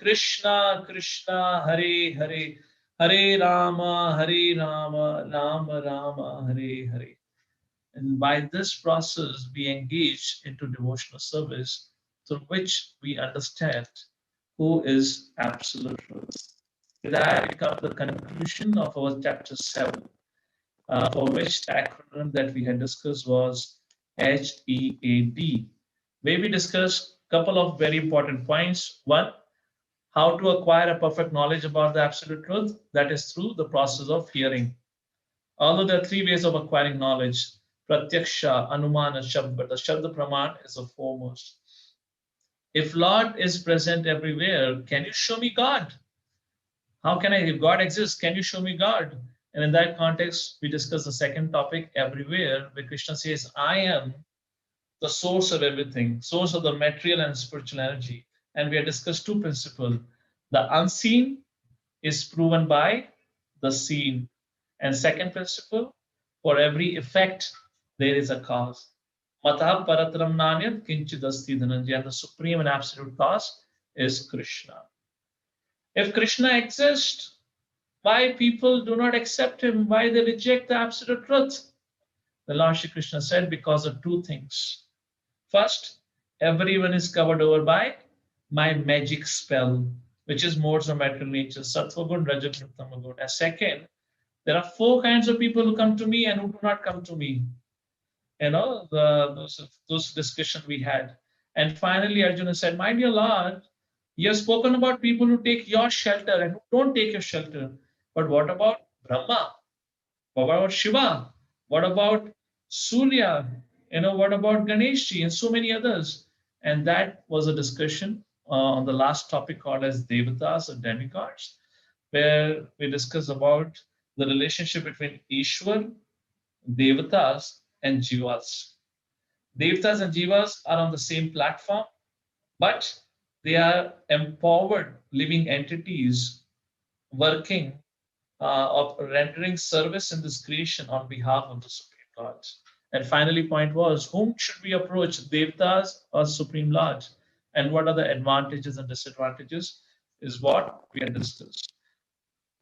Krishna, Hare Hare, Hare Rama, Rama Rama, Hare Hare. And by this process, we engage into devotional service through which we understand who is absolute truth. With that, we come to the conclusion of our chapter 7, for which the acronym that we had discussed was HEAD, where we discussed a couple of very important points. One, how to acquire a perfect knowledge about the absolute truth, that is through the process of hearing. Although there are 3 ways of acquiring knowledge, Pratyaksha, Anumana, Shabd, but the Shabd Praman is the foremost. If Lord is present everywhere, can you show me God? How can I, if God exists, can you show me God? And in that context, we discuss the second topic, everywhere, where Krishna says, I am the source of everything, source of the material and spiritual energy. And we have discussed 2 principles. The unseen is proven by the seen. And second principle, for every effect, there is a cause. Matah paratram nanyam kinchidasti dhananjaya. And the supreme and absolute cause is Krishna. If Krishna exists, why people do not accept him? Why they reject the absolute truth? The Lord Shri Krishna said, because of 2 things. First, everyone is covered over by my magic spell, which is modes of material nature, sattva gun, rajas gun, tama gun. And second, there are 4 kinds of people who come to me and who do not come to me. Those discussions we had. And finally, Arjuna said, my dear Lord, you have spoken about people who take your shelter and who don't take your shelter. But what about Brahma? What about Shiva? What about Surya? What about Ganeshji and so many others? And that was a discussion on the last topic called as Devatas or demigods, where we discussed about the relationship between Ishwar, Devatas, and Jivas. Devatas and Jivas are on the same platform, but they are empowered living entities working of rendering service in this creation on behalf of the Supreme Lord. And finally, point was, whom should we approach, Devatas or Supreme Lord? And what are the advantages and disadvantages is what we had discussed.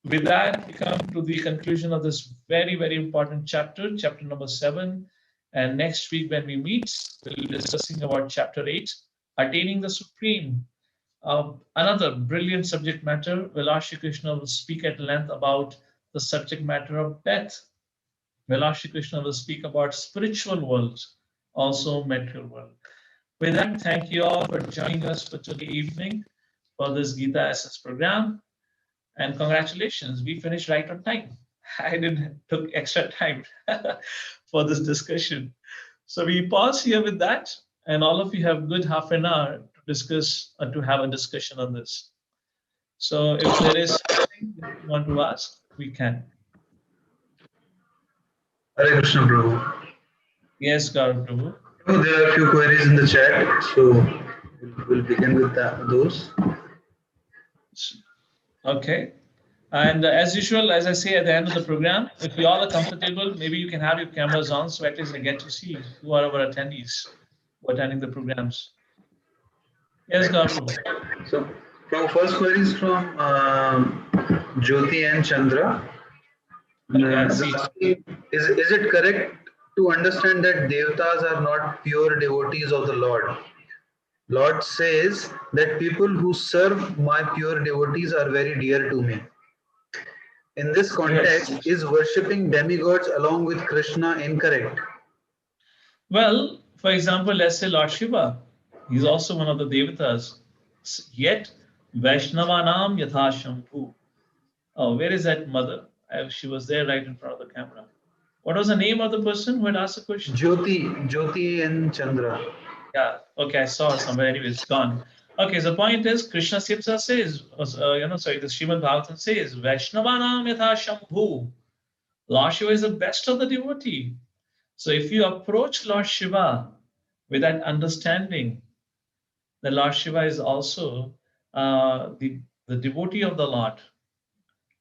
With that, we come to the conclusion of this very, very important chapter, chapter number 7. And next week, when we meet, we'll be discussing about chapter 8, attaining the Supreme. Another brilliant subject matter. Lord Shri Krishna will speak at length about the subject matter of death. Lord Shri Krishna will speak about spiritual world, also material world. With that, thank you all for joining us for today evening for this Gita Essence program. And congratulations, we finished right on time. I didn't took extra time for this discussion. So we pause here with that, and all of you have good half an hour to discuss to have a discussion on this. So if there is something that you want to ask, we can. Hare Krishna, Prabhu. Yes, Gaurav Prabhu. There are a few queries in the chat, so we'll begin with those. Okay. And as usual, as I say at the end of the program, if you all are comfortable, maybe you can have your cameras on so at least I get to see who are our attendees who are attending the programs. Yes, Gaurav. So, from first query is from Jyoti and Chandra. Okay, Is it correct to understand that Devatas are not pure devotees of the Lord? Lord says that people who serve my pure devotees are very dear to me. In this context, yes, is worshipping demigods along with Krishna incorrect? Well, for example, let's say Lord Shiva, he's also one of the Devatas. Yet, Vaishnavanam Yatha Shambhu. Oh, where is that mother? She was there right in front of the camera. What was the name of the person who had asked the question? Jyoti and Chandra. Yeah, okay, I saw it somewhere. Anyway, it's gone. Okay, so the point is, Krishna Sipsa says, the Srimad Bhagavatam says, Vaishnavanam Yatha Shambhu. Lord Shiva is the best of the devotee. So if you approach Lord Shiva with that understanding, that Lord Shiva is also the devotee of the Lord,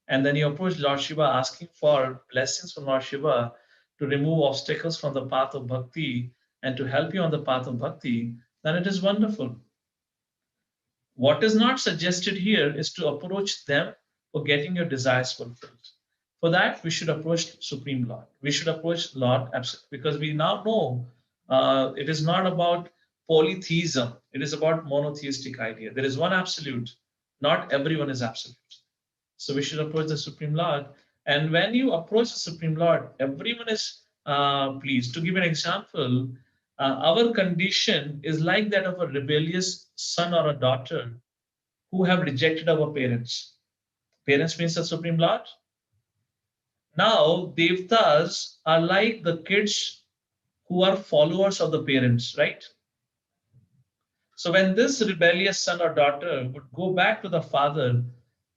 and then you approach Lord Shiva asking for blessings from Lord Shiva to remove obstacles from the path of bhakti and to help you on the path of bhakti, then it is wonderful. What is not suggested here is to approach them for getting your desires fulfilled. For that, we should approach Supreme Lord. We should approach Lord because we now know it is not about polytheism. It is about monotheistic idea. There is one absolute. Not everyone is absolute. So we should approach the Supreme Lord. And when you approach the Supreme Lord, everyone is pleased. To give an example, our condition is like that of a rebellious son or a daughter who have rejected our parents. Parents means the Supreme Lord. Now, Devatas are like the kids who are followers of the parents, right? So when this rebellious son or daughter would go back to the father,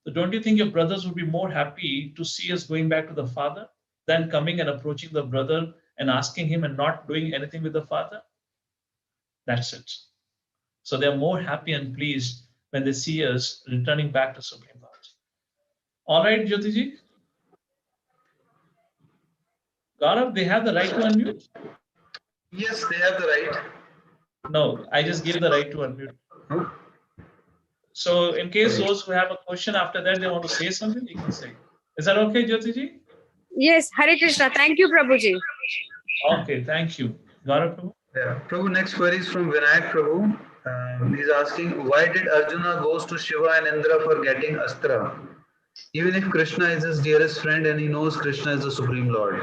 so don't you think your brothers would be more happy to see us going back to the father than coming and approaching the brother and asking him and not doing anything with the father? That's it. So they're more happy and pleased when they see us returning back to Supreme Lord. All right, Jyotiji? Gaurav, they have the right to unmute? Yes, they have the right. No, I just gave the right to unmute. No? So in case those who have a question after that, they want to say something, you can say. Is that okay, Jyotiji? Yes, Hare Krishna. Thank you, Prabhuji. Okay, thank you. Gaurav Prabhu? Yeah. Prabhu, next query is from Vinayak Prabhu. He's asking, why did Arjuna goes to Shiva and Indra for getting Astra? Even if Krishna is his dearest friend and he knows Krishna is the Supreme Lord.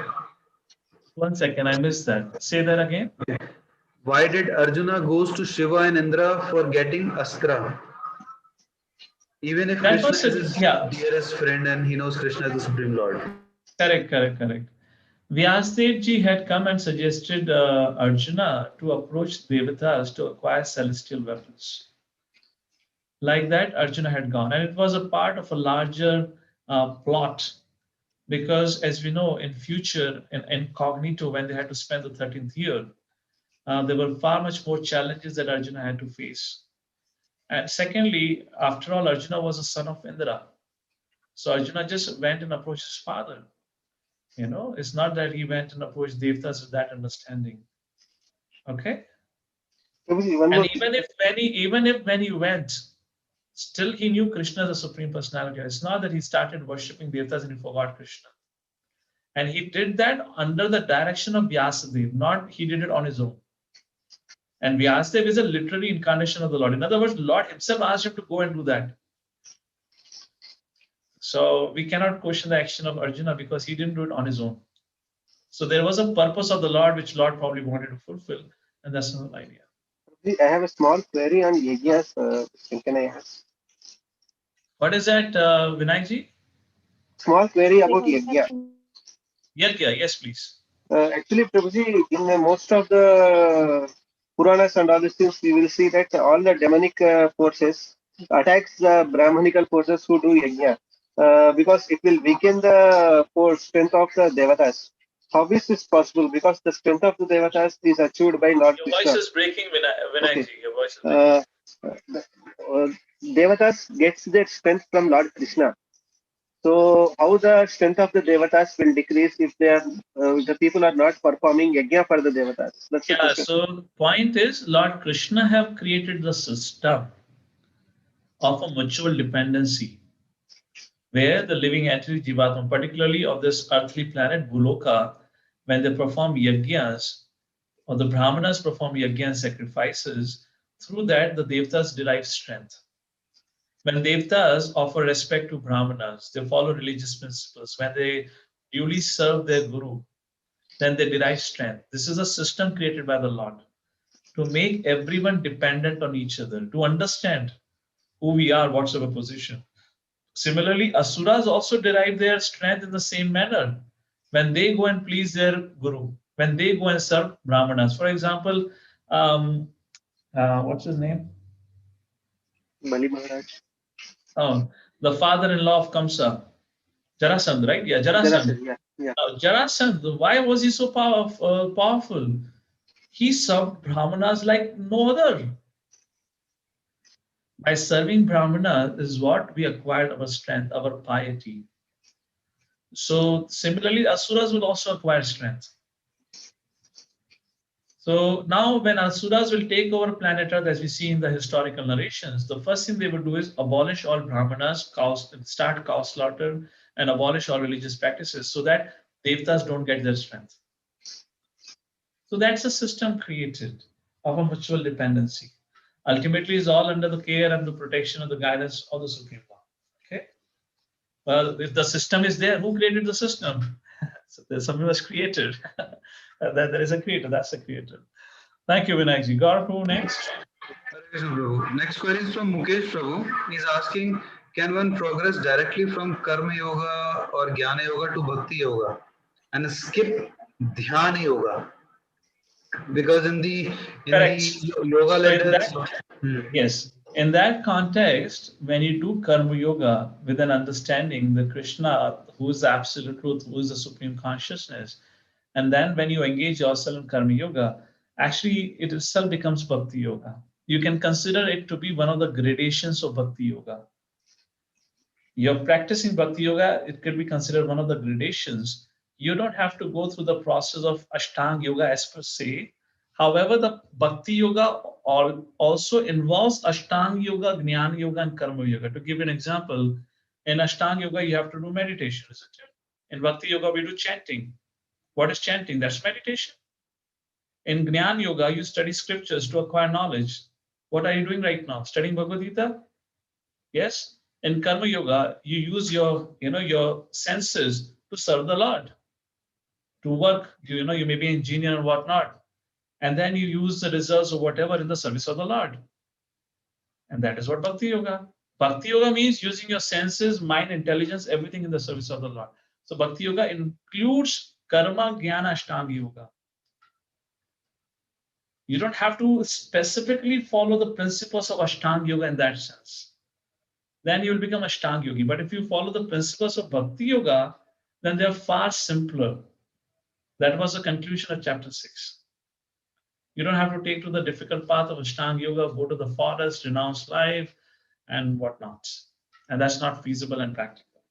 1 second, I missed that. Say that again. Why did Arjuna goes to Shiva and Indra for getting Astra? Even if That Krishna was is it. his Yeah, dearest friend and he knows Krishna is the Supreme Lord. correct. Vyasadeva ji had come and suggested Arjuna to approach Devatas to acquire celestial weapons. Like that, Arjuna had gone. And it was a part of a larger plot because, as we know, in future, in incognito, when they had to spend the 13th year, there were far much more challenges that Arjuna had to face. And secondly, after all, Arjuna was a son of Indra. So Arjuna just went and approached his father. It's not that he went and approached Devatas with that understanding. Okay? Prabhuji, one And more thing. even if when he went, still he knew Krishna as a supreme personality. It's not that he started worshipping Devatas and he forgot Krishna. And he did that under the direction of Vyasadeva, not he did it on his own. And Vyasadeva is a literary incarnation of the Lord. In other words, the Lord himself asked him to go and do that. So we cannot question the action of Arjuna because he didn't do it on his own. So there was a purpose of the Lord which Lord probably wanted to fulfill, and that's the whole idea. Prabhuji, I have a small query on yajnas. Can I ask? What is that, Vinayji? Small query about yajna. Yes, please. Actually, Prabhuji, in most of the Puranas and all these things, we will see that all the demonic forces attacks the Brahmanical forces who do yajna because it will weaken the strength of the Devatas. How is this possible? Because the strength of the Devatas is achieved by Lord Your Krishna. voice is breaking, Vinayji. Okay. Your voice is breaking. Devatas gets their strength from Lord Krishna. So, how the strength of the Devatas will decrease if the people are not performing yajna for the Devatas? That's the Yeah, question. so point is, Lord Krishna have created the system of a mutual dependency where the living entity Jivatma, particularly of this earthly planet Buloka, when they perform yajnas, or the Brahmanas perform yajna sacrifices, through that the Devatas derive strength. When Devatas offer respect to Brahmanas, they follow religious principles. When they duly serve their Guru, then they derive strength. This is a system created by the Lord to make everyone dependent on each other, to understand who we are, what's our position. Similarly, Asuras also derive their strength in the same manner when they go and please their Guru, when they go and serve Brahmanas. For example, what's his name? Bali Maharaj. Oh, the father-in-law of Kamsa, Jarasandh, right? Yeah, Jarasandh. Yeah. Jarasandh, why was he so powerful? He served Brahmanas like no other. By serving Brahmana is what we acquired our strength, our piety. So similarly, Asuras will also acquire strength. So now when Asuras will take over planet Earth, as we see in the historical narrations, the first thing they will do is abolish all Brahmanas, start cow slaughter, and abolish all religious practices so that Devatas don't get their strength. So that's a system created of a mutual dependency. Ultimately, is all under the care and the protection and the guidance of the Supreme Lord. Okay. Well, if the system is there, who created the system? So there's something was created. There is a creator. That's a creator. Thank you, Vinayji. Gaurav, who next? Next query is from Mukesh Prabhu. He's asking, can one progress directly from Karma Yoga or Jnana Yoga to Bhakti Yoga and skip Dhyana Yoga? Because in the yoga letters, yes, in that context, when you do Karma Yoga with an understanding that Krishna, who is the absolute truth, who is the supreme consciousness, and then when you engage yourself in Karma Yoga, actually it itself becomes Bhakti Yoga. You can consider it to be one of the gradations of Bhakti Yoga. You're practicing Bhakti Yoga, it could be considered one of the gradations. You don't have to go through the process of Ashtanga Yoga as per se. However, the Bhakti Yoga also involves Ashtanga Yoga, Jnana Yoga, and Karma Yoga. To give you an example, in Ashtanga Yoga, you have to do meditation, isn't it? In Bhakti Yoga, we do chanting. What is chanting? That's meditation. In Jnana Yoga, you study scriptures to acquire knowledge. What are you doing right now? Studying Bhagavad Gita? Yes. In Karma Yoga, you use your senses to serve the Lord, to work. You may be an engineer and whatnot, and then you use the results or whatever in the service of the Lord, and that is what Bhakti Yoga. Bhakti yoga means using your senses, mind, intelligence, everything in the service of the Lord. So bhakti yoga includes karma, jnana, ashtanga yoga. You don't have to specifically follow the principles of ashtanga yoga in that sense. Then you will become ashtanga yogi. But if you follow the principles of bhakti yoga, then they are far simpler. That was the conclusion of chapter 6. You don't have to take to the difficult path of ashtanga yoga, go to the forest, renounce life, and whatnot. And that's not feasible and practical.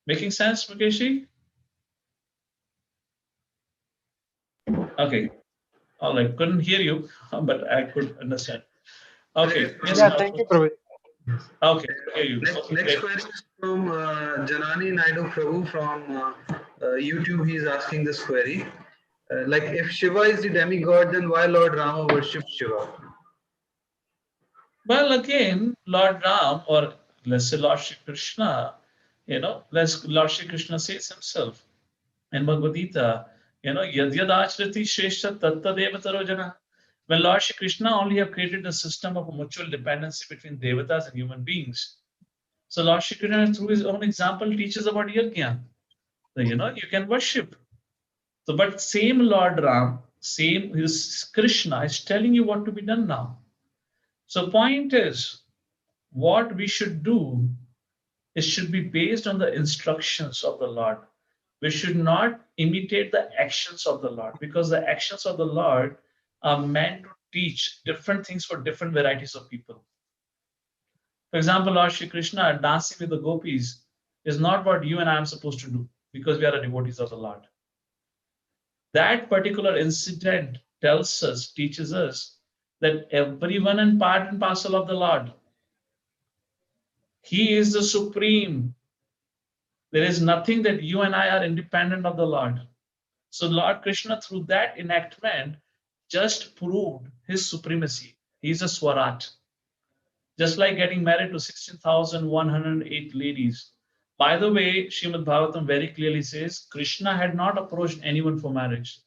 Making sense, Mukeshi? Okay. All right. Couldn't hear you, but I could understand. Okay. Yes, Yeah, thank you, Prabhu. Okay. Hear you. Okay, Next great. query is from Janani Naidu Prabhu from YouTube. He's asking this query. Like, if Shiva is the demigod, then why Lord Rama worships Shiva? Well, again, Lord Ram, or let's say Lord Shri Krishna, Lord Shri Krishna says himself in Bhagavad Gita, yad yad achriti shrestha tatta devataro jana. When Lord Shri Krishna only have created a system of mutual dependency between devatas and human beings. So Lord Shri Krishna, through his own example, teaches about yajna. So, you can worship. So, but same Lord Ram, same his Krishna is telling you what to be done now. So point is, what we should do, it should be based on the instructions of the Lord. We should not imitate the actions of the Lord, because the actions of the Lord are meant to teach different things for different varieties of people. For example, Lord Shri Krishna dancing with the gopis is not what you and I am supposed to do, because we are devotees of the Lord. That particular incident tells us, teaches us, that everyone is part and parcel of the Lord. He is the supreme. There is nothing that you and I are independent of the Lord. So Lord Krishna, through that enactment, just proved his supremacy. He's a Swarat. Just like getting married to 16,108 ladies. By the way, Srimad Bhagavatam very clearly says, Krishna had not approached anyone for marriage.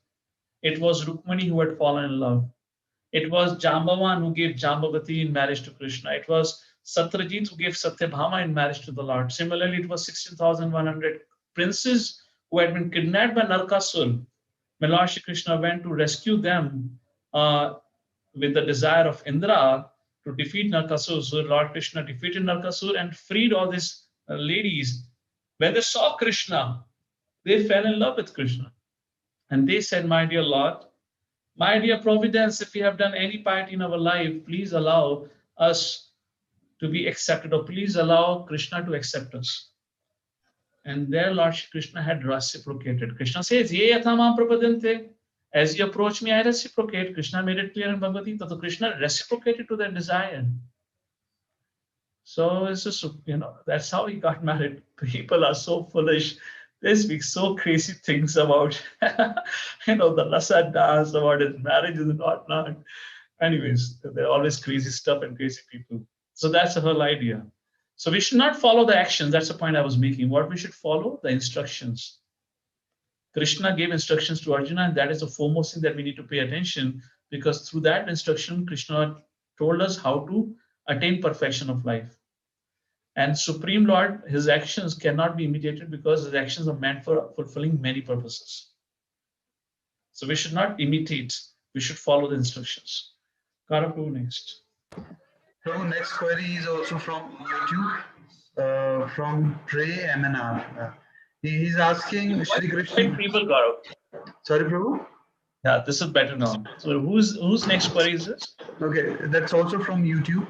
It was Rukmani who had fallen in love. It was Jambavan who gave Jambavati in marriage to Krishna. It was Satyajit who gave Satyabhama in marriage to the Lord. Similarly, it was 16,100 princes who had been kidnapped by Narkasur. When Lord Shri Krishna went to rescue them with the desire of Indra to defeat Narkasur. So Lord Krishna defeated Narkasur and freed all these ladies. When they saw Krishna, they fell in love with Krishna. And they said, my dear Lord, my dear Providence, if we have done any piety in our life, please allow us to be accepted, or please allow Krishna to accept us. And there Lord Krishna had reciprocated. Krishna says, Ye yatamam prapadante. As you approach me, I reciprocate. Krishna made it clear in Bhagavad Gita. So Krishna reciprocated to their desire. So it's just, that's how he got married. People are so foolish. They speak so crazy things about, the rasa dance, about his marriage and whatnot. Anyways, they're always crazy stuff and crazy people. So that's the whole idea. So we should not follow the actions. That's the point I was making. What we should follow? The instructions. Krishna gave instructions to Arjuna, and that is the foremost thing that we need to pay attention, because through that instruction, Krishna told us how to attain perfection of life. And Supreme Lord, his actions cannot be imitated because his actions are meant for fulfilling many purposes. So we should not imitate, we should follow the instructions. Karapu next. So next query is also from YouTube, from Trey MNR. He's asking Shri Krishna. People, Gaurav. Sorry, Prabhu? Yeah, this is better now. So whose next query is this? Okay, that's also from YouTube.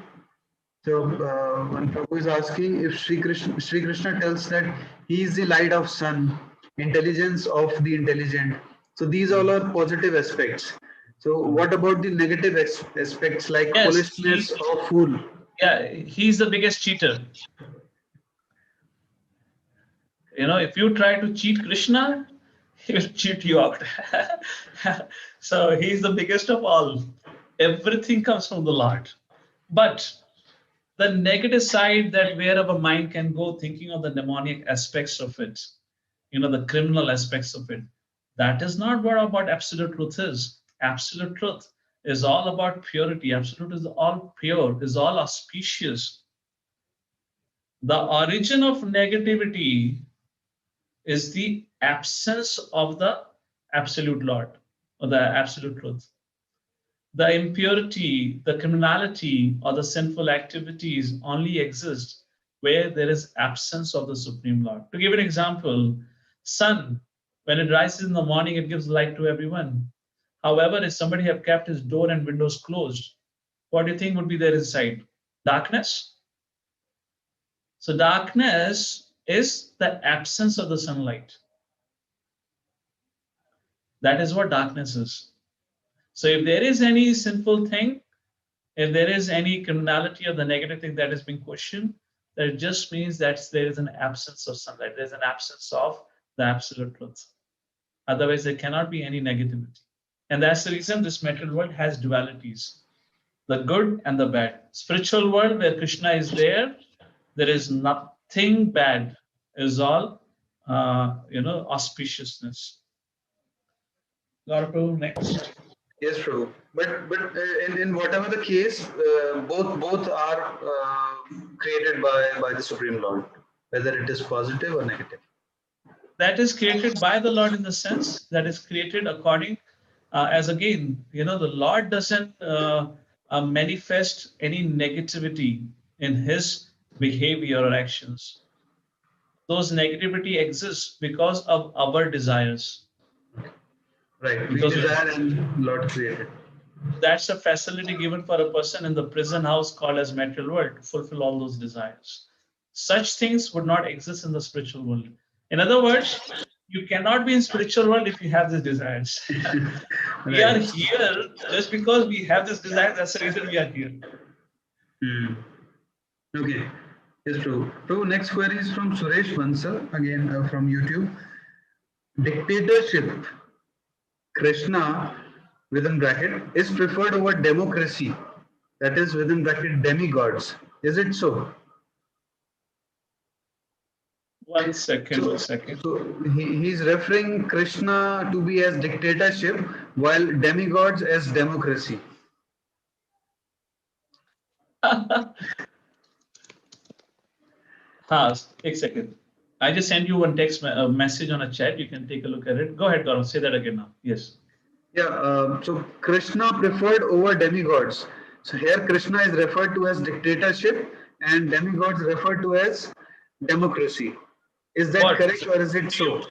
So when Prabhu is asking if Shri Krishna tells that he is the light of sun, intelligence of the intelligent. So these all are positive aspects. So what about the negative aspects like foolishness or fool? Yeah, he's the biggest cheater. If you try to cheat Krishna, he will cheat you out. So he's the biggest of all. Everything comes from the Lord. But the negative side, that where our mind can go thinking of the demonic aspects of it, the criminal aspects of it, that is not what about absolute truth is. Absolute truth is all about purity. Absolute is all pure, is all auspicious. The origin of negativity is the absence of the absolute Lord or the absolute truth. The impurity, the criminality, or the sinful activities only exist where there is absence of the Supreme Lord. To give an example, sun, when it rises in the morning, it gives light to everyone. However, if somebody have kept his door and windows closed, what do you think would be there inside? Darkness? So darkness is the absence of the sunlight. That is what darkness is. So if there is any sinful thing, if there is any criminality or the negative thing that is being questioned, that just means that there is an absence of sunlight. There's an absence of the absolute truth. Otherwise, there cannot be any negativity. And that's the reason this material world has dualities, the good and the bad. Spiritual world where Krishna is there is nothing bad. It is all, auspiciousness. Gaurav, next. Yes, Prabhu. But in whatever the case, both are created by the Supreme Lord, whether it is positive or negative. That is created by the Lord in the sense that is created according, as again, the Lord doesn't manifest any negativity in his behavior or actions. Those negativity exists because of our desires. Right. We desire and Lord created. That's a facility given for a person in the prison house called as material world to fulfill all those desires. Such things would not exist in the spiritual world. In other words, you cannot be in spiritual world if you have these desires. We are here just because we have this desire. That's the reason we are here. Okay. Yes, true. So next query is from Suresh Bansal, again from YouTube. Dictatorship, Krishna, within bracket, is preferred over democracy, that is within bracket demigods. Is it so? One second. So he's referring Krishna to be as dictatorship while demigods as democracy. A second. I just sent you one text message on a chat. You can take a look at it. Go ahead, Gaurav. Say that again now. Yes. Yeah. So Krishna preferred over demigods. So here Krishna is referred to as dictatorship and demigods referred to as democracy. Is that correct or is it so?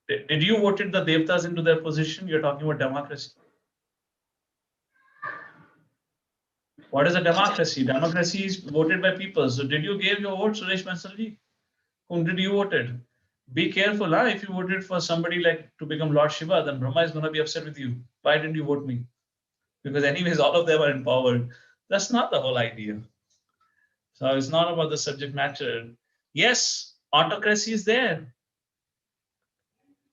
Did you voted the Devatas into their position? You're talking about democracy. What is a democracy? Democracy is voted by people. So did you give your vote, Suresh Bansalji? Whom did you voted? Be careful, huh? If you voted for somebody like to become Lord Shiva, then Brahma is going to be upset with you. Why didn't you vote me? Because anyways, all of them are empowered. That's not the whole idea. So it's not about the subject matter. Yes, autocracy is there.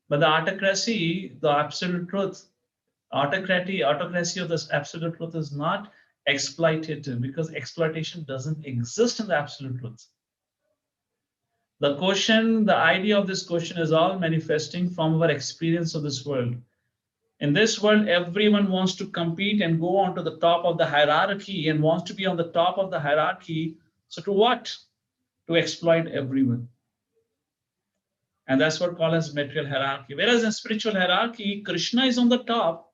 But the autocracy, the absolute truth, autocracy of this absolute truth is not exploitative because exploitation doesn't exist in the absolute truth. The question, the idea of this question is all manifesting from our experience of this world. In this world, everyone wants to compete and go on to the top of the hierarchy and wants to be on the top of the hierarchy. So to what? To exploit everyone. And that's what called as material hierarchy. Whereas in spiritual hierarchy, Krishna is on the top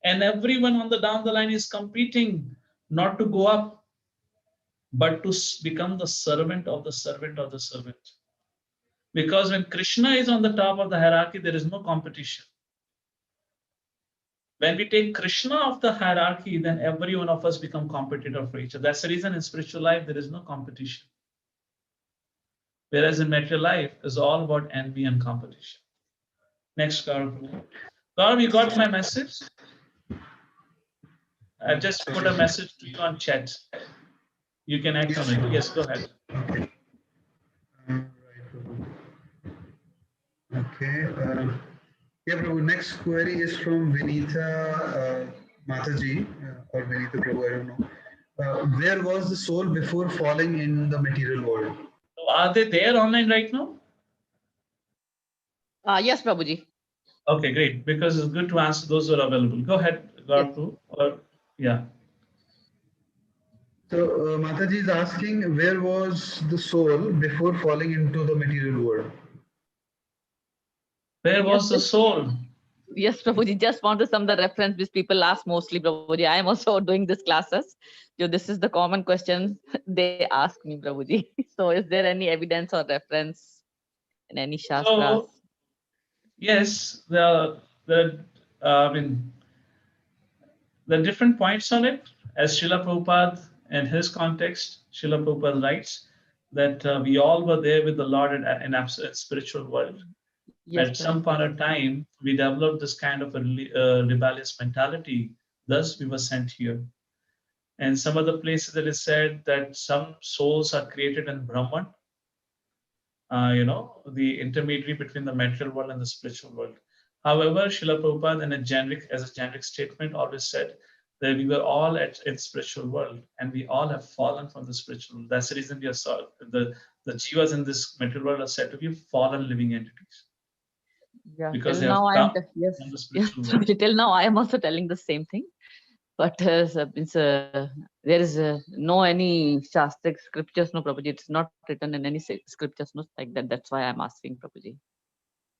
and everyone on the down the line is competing not to go up, but to become the servant of the servant of the servant. Because when Krishna is on the top of the hierarchy, there is no competition. When we take Krishna off the hierarchy, then every one of us become competitor for each other. That's the reason in spiritual life, there is no competition. Whereas in material life, it's all about envy and competition. Next, Gaurav. Gaurav, you got my message? I've just put a message to you on chat. You can act on it. Yes, go ahead. Okay. Yeah, Prabhu. Next query is from Vinita Mataji or Vinita Prabhu, I don't know. Where was the soul before falling in the material world? So are they there online right now? Yes, Prabhuji. Okay, great. Because it's good to answer those who are available. Go ahead, Gaurav. Or yeah. So Mataji is asking, where was the soul before falling into the material world? Where Yes, was the soul? yes, Prabhuji, just want to some the reference which people ask mostly, Prabhuji. I am also doing this classes. So this is the common question they ask me, Prabhuji. So is there any evidence or reference in any shastras? So yes, I mean, there are different points on it. As Srila Prabhupada, in his context, Srila Prabhupada writes that we all were there with the Lord in absolute spiritual world. But Yes, at some Prabhuji. point of time, we developed this kind of a rebellious mentality. Thus, we were sent here. And some other places that is said that some souls are created in Brahman, the intermediary between the material world and the spiritual world. However, Srila Prabhupada, as a generic statement, always said that we were all in spiritual world, and we all have fallen from the spiritual world. That's the reason we are the jivas in this material world are said to be fallen living entities, Yeah, because till they have now I am come yes, from the yes, spiritual world. Prabhuji, till now I am also telling the same thing. But there is no any shastric scriptures, no Prabhuji. It's not written in any scriptures, no like that. That's why I'm asking Prabhuji.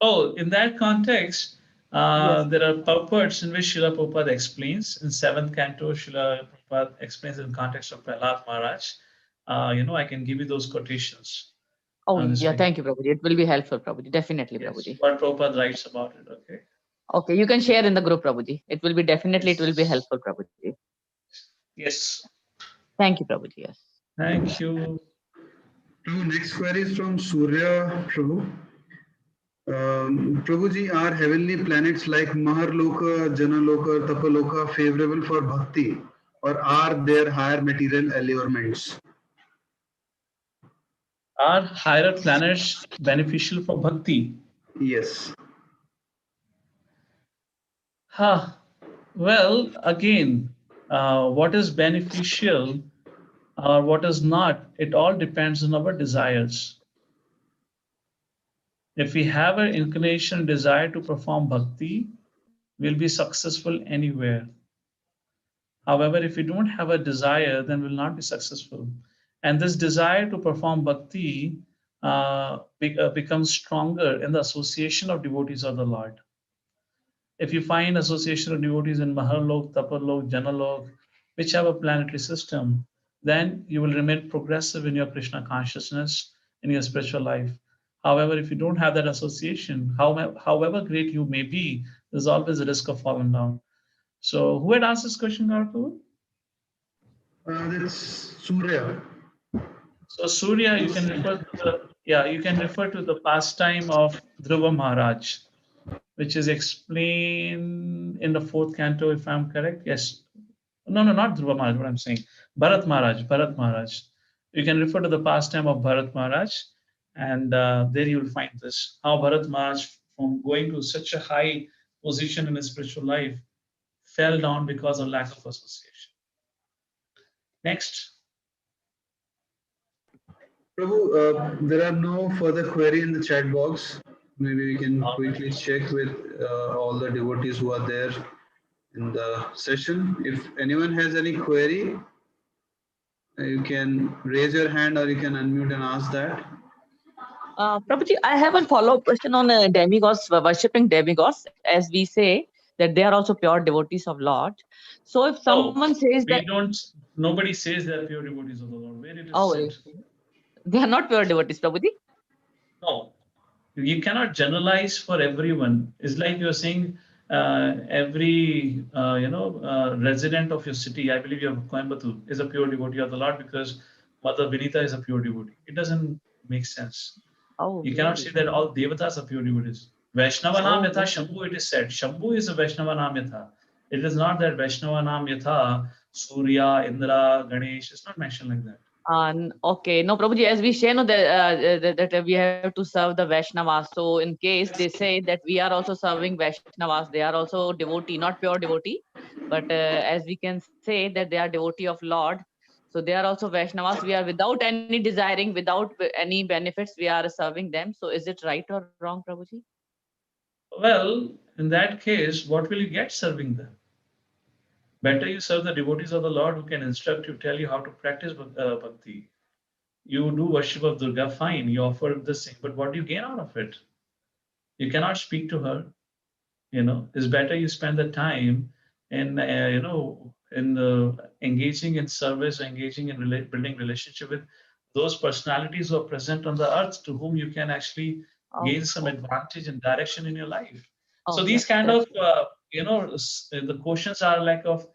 Oh, in that context, Yes. there are purports in which Srila Prabhupada explains. In seventh canto, Srila Prabhupada explains in context of Prahlad Maharaj. I can give you those quotations. Oh, On this yeah. regard. Thank you, Prabhuji. It will be helpful, Prabhuji. Definitely, Yes, Prabhuji. what Prabhupada writes about it. Okay. Okay, you can share in the group, Prabhuji. It will be definitely, it will be Yes. helpful, Prabhuji. Yes. Thank you, Prabhuji. Yes. Thank you. Prabhu, next query is from Surya Prabhu. Prabhuji, are heavenly planets like Maharloka, Janaloka, Tapaloka favorable for bhakti, or are there higher material allurements? Are higher planets beneficial for bhakti? Yes. Well, again, what is beneficial or what is not, it all depends on our desires. If we have an inclination, desire to perform bhakti, we'll be successful anywhere. However, if we don't have a desire, then we'll not be successful. And this desire to perform bhakti becomes stronger in the association of devotees of the Lord. If you find association of devotees in Maharlok, Tapalok, Janalok, whichever planetary system, then you will remain progressive in your Krishna consciousness, in your spiritual life. However, if you don't have that association, however great you may be, there's always a risk of falling down. So, who had asked this question, Garpu? That's Surya. So, Surya, you can refer to the pastime of Dhruva Maharaj, which is explained in the fourth canto, if I'm correct. Yes. No, not Dhruva Maharaj, what I'm saying. Bharat Maharaj. You can refer to the pastime of Bharat Maharaj, and there you will find this, how Bharat Maharaj, from going to such a high position in his spiritual life, fell down because of lack of association. Next. Prabhu, there are no further query in the chat box. Maybe we can quickly check with all the devotees who are there in the session. If anyone has any query, you can raise your hand or you can unmute and ask that. Prabhuji, I have a follow-up question on demigods, worshipping demigods, as we say that they are also pure devotees of Lord. So if someone says that Nobody says they are pure devotees of the Lord. Where it is said? They are not pure devotees, Prabhuji. No, you cannot generalize for everyone. It's like you're saying every resident of your city. I believe you have Coimbatore is a pure devotee of the Lord because Mother Vinita is a pure devotee. It doesn't make sense. Oh, You cannot say that all Devatas are pure devotees. Vaishnava Nam Yatha Shambhu, it is said. Shambhu is a Vaishnava Nam Yatha. It is not that Vaishnava Nam Yatha, Surya, Indra, Ganesh. It's not mentioned like that. Okay, no, Prabhuji, as we say, no, that we have to serve the Vaishnavas. So in case they say that we are also serving Vaishnavas, they are also devotee, not pure devotee, but as we can say that they are devotee of Lord. So they are also Vaishnavas. We are without any desiring, without any benefits, we are serving them. So is it right or wrong, Prabhuji? Well, in that case, what will you get serving them? Better you serve the devotees of the Lord who can instruct you, tell you how to practice bhakti. You do worship of Durga, fine. You offer this thing, but what do you gain out of it? You cannot speak to her. It's better you spend the time in engaging in service, engaging in building relationship with those personalities who are present on the earth, to whom you can actually gain some advantage and direction in your life. So these kind of the questions are like of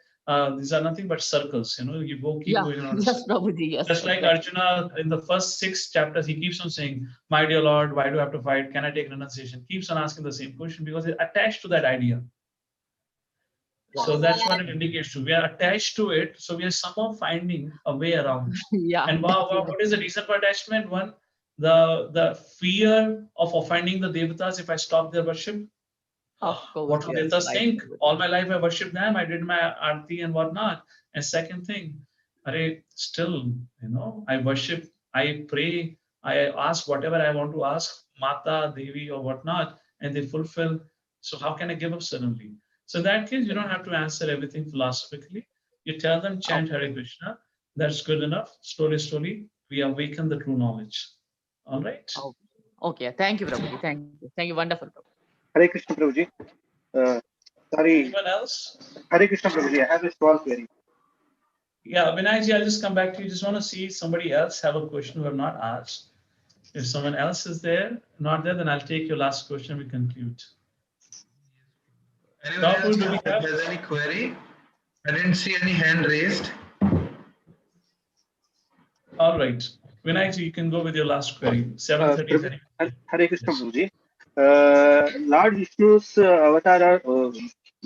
these are nothing but circles. You keep going on. Yes, Prabhuji, yes. Just like Arjuna in the first 6 chapters, he keeps on saying, "My dear Lord, why do I have to fight? Can I take renunciation?" Keeps on asking the same question because it's attached to that idea. So that's what it indicates to. We are attached to it, so we are somehow finding a way around. Yeah. And what is the reason for attachment? One, the fear of offending the Devatas if I stop their worship. Of course. What will Devatas think? All my life I worshipped them, I did my arti and whatnot. And second thing, still, I worship, I pray, I ask whatever I want to ask, Mata, Devi, or whatnot, and they fulfill. So how can I give up suddenly? So in that case, you don't have to answer everything philosophically. You tell them, chant Hare Krishna. That's good enough. Slowly, we awaken the true knowledge. All right? Okay. Thank you, Prabhuji. Thank you. Thank you. Wonderful, Prabhuji. Hare Krishna, Prabhuji. Sorry. Anyone else? Hare Krishna, Prabhuji. I have a small query. Yeah, Vinayji, I'll just come back to you. Just want to see somebody else have a question who have not asked. If someone else is there, not there, then I'll take your last question. We conclude. Anyone else has any query? I didn't see any hand raised. All right. Vinayji, you can go with your last query. 7:30. Hare Krishna, Prabhuji. Lord Vishnu's avatar,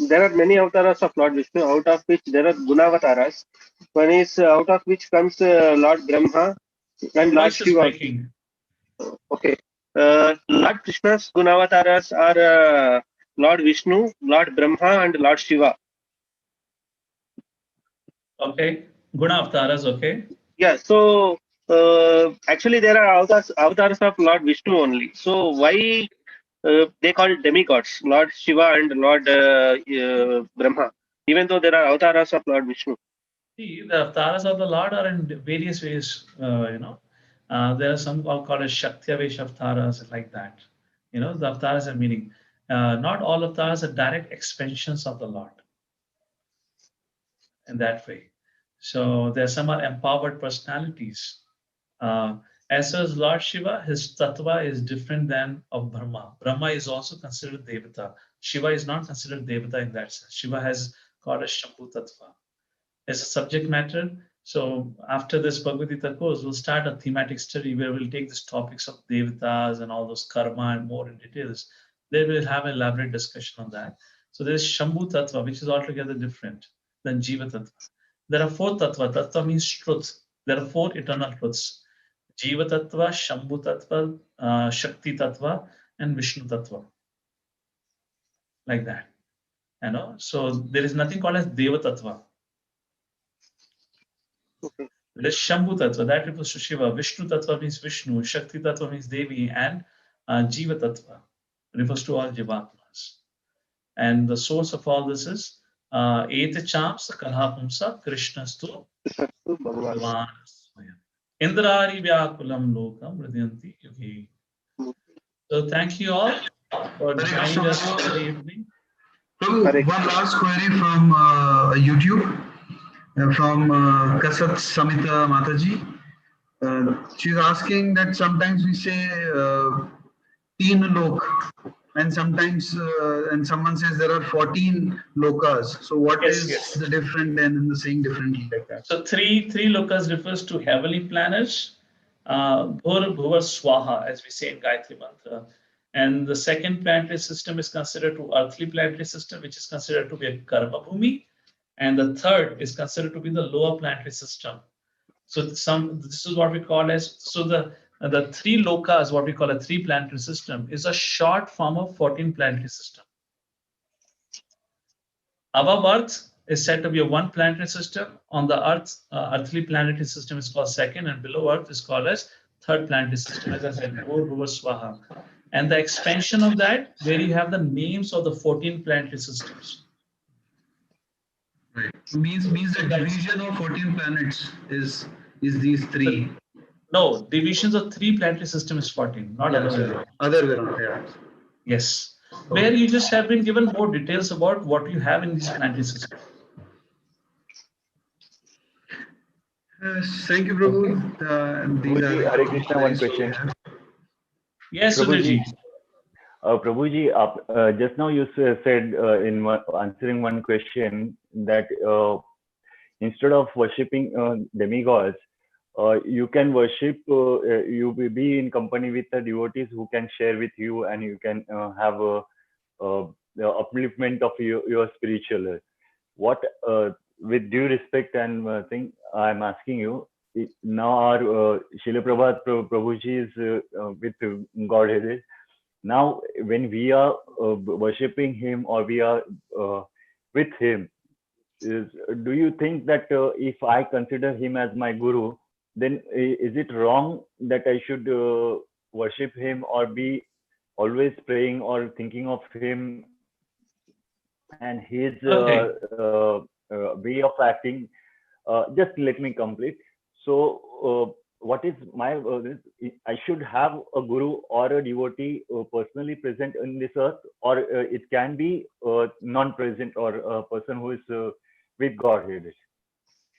there are many avatars of Lord Vishnu, out of which there are Gunavataras. One is out of which comes Lord Brahma and Lord Shiva. Okay. Lord Krishna's Gunavataras are Lord Vishnu, Lord Brahma, and Lord Shiva. Okay. Guna avatars, okay. Yeah, so actually there are avatars of Lord Vishnu only. So why they call it demigods, Lord Shiva and Lord Brahma, even though there are avatars of Lord Vishnu? See, the avatars of the Lord are in various ways, there are some called as Shakti-Avesh avatars, like that. The avatars have meaning. Not all avatars are direct expansions of the Lord in that way. So there are some are empowered personalities. As far as Lord Shiva, his tattva is different than of Brahma. Brahma is also considered Devata. Shiva is not considered Devata in that sense. Shiva has got a Shambhu tattva. As a subject matter, so after this Bhagavad Gita course, we'll start a thematic study where we'll take these topics of Devatas and all those karma and more in details. Then we'll have an elaborate discussion on that. So there's Shambhu tattva, which is altogether different than Jiva tattva. There are 4 tattva. Tattva means truth. There are 4 eternal truths. Jiva tattva, Shambhu tattva, Shakti tattva, and Vishnu tattva. Like that. So there is nothing called as Deva tattva. Okay. There is Shambhu tattva, that refers to Shiva. Vishnu tattva means Vishnu. Shakti tattva means Devi. And Jiva tattva refers to all Jivatmas. And the source of all this is Ete Chamsa Kalhapumsa Krishnastu Bhagavan. Indrari Vyakulam Lokam Hridyanti Yugi. So thank you all for joining us for the evening. One last query from YouTube, from Kasat Samita Mataji. She's asking that sometimes we say Teen Lok, and sometimes and someone says there are 14 lokas. So what is the difference then in the saying differently like that? So three lokas refers to heavenly planets, Bhur, Bhuva, Swaha, as we say in Gayatri Mantra. And the second planetary system is considered to earthly planetary system, which is considered to be a Karma Bhumi. And the third is considered to be the lower planetary system. So this is what we call as, so the 3 lokas, what we call a 3 planetary system, is a short form of 14 planetary system. Above Earth is said to be a 1 planetary system. On the Earth, earthly planetary system is called second, and below Earth is called as 3rd planetary system. As I said, Bhur, Bhuva, Swaha. And the expansion of that, where you have the names of the 14 planetary systems. Right. Means the division of 14 planets is these three. No, divisions of 3 planetary system is 14, not other way around. Other way around. Yeah. Yes. Where you just have been given more details about what you have in this planetary system. Thank you, Prabhu. These are the Hare Krishna, one questions we question. have. Yes, Prabhuji, Sudhirji. Prabhuji, just now you said answering one question that instead of worshipping demigods, you can worship, you will be in company with the devotees who can share with you, and you can have the upliftment of your spiritual life. What, with due respect and thing, I'm asking you, now our Srila Prabhat Prabhuji is with Godhead. Now, when we are worshipping him or we are with him, do you think that if I consider him as my guru, then is it wrong that I should worship him or be always praying or thinking of him and his Okay. way of acting? Just let me complete. So, what is my? I should have a guru or a devotee personally present in this earth, or it can be non-present or a person who is with Godhead.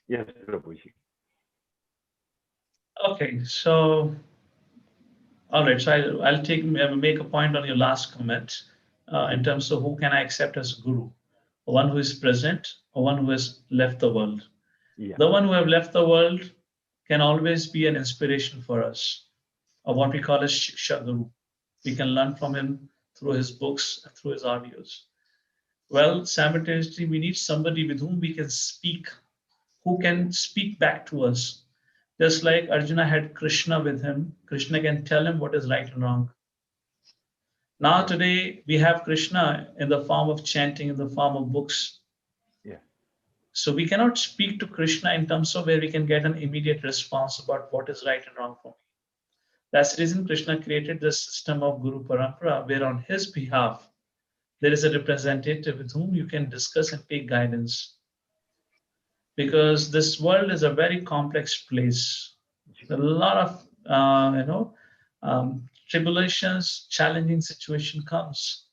Yes, Prabhuji. Okay. So, all right. So I'll make a point on your last comment in terms of who can I accept as guru, one who is present or one who has left the world. Yeah. The one who have left the world can always be an inspiration for us, or what we call as Shiksha Guru. We can learn from him through his books, through his audios. Well, simultaneously, we need somebody with whom we can speak, who can speak back to us. Just like Arjuna had Krishna with him, Krishna can tell him what is right and wrong. Now, today, we have Krishna in the form of chanting, in the form of books. Yeah. So we cannot speak to Krishna in terms of where we can get an immediate response about what is right and wrong for me. That's the reason Krishna created this system of Guru Parampara, where on his behalf, there is a representative with whom you can discuss and take guidance. Because this world is a very complex place. There are a lot of tribulations, challenging situation comes.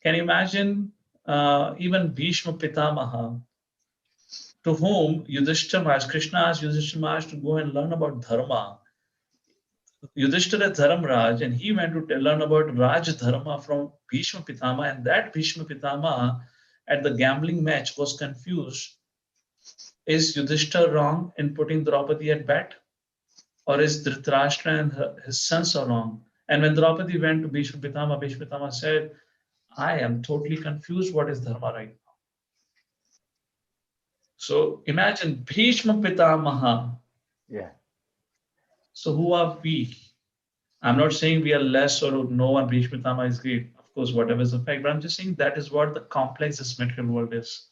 Can you imagine even Bhishma Pitamaha, to whom Yudhishthira Maharaj, Krishna asked Yudhishthira Maharaj to go and learn about dharma. Yudhishthira is Dharamraj, and he went to learn about Raj Dharma from Bhishma Pitama, and that Bhishma Pitama at the gambling match was confused. Is Yudhishthira wrong in putting Draupadi at bet? Or is Dhritarashtra and his sons are wrong? And when Draupadi went to Bhishma Pitama said, I am totally confused what is Dharma right now. So imagine Bhishma Pitamaha. Yeah. So who are we? I'm not saying we are less or no one. Bhishma Pitama is great. Of course, whatever is the fact, but I'm just saying that is what the complex this material world is.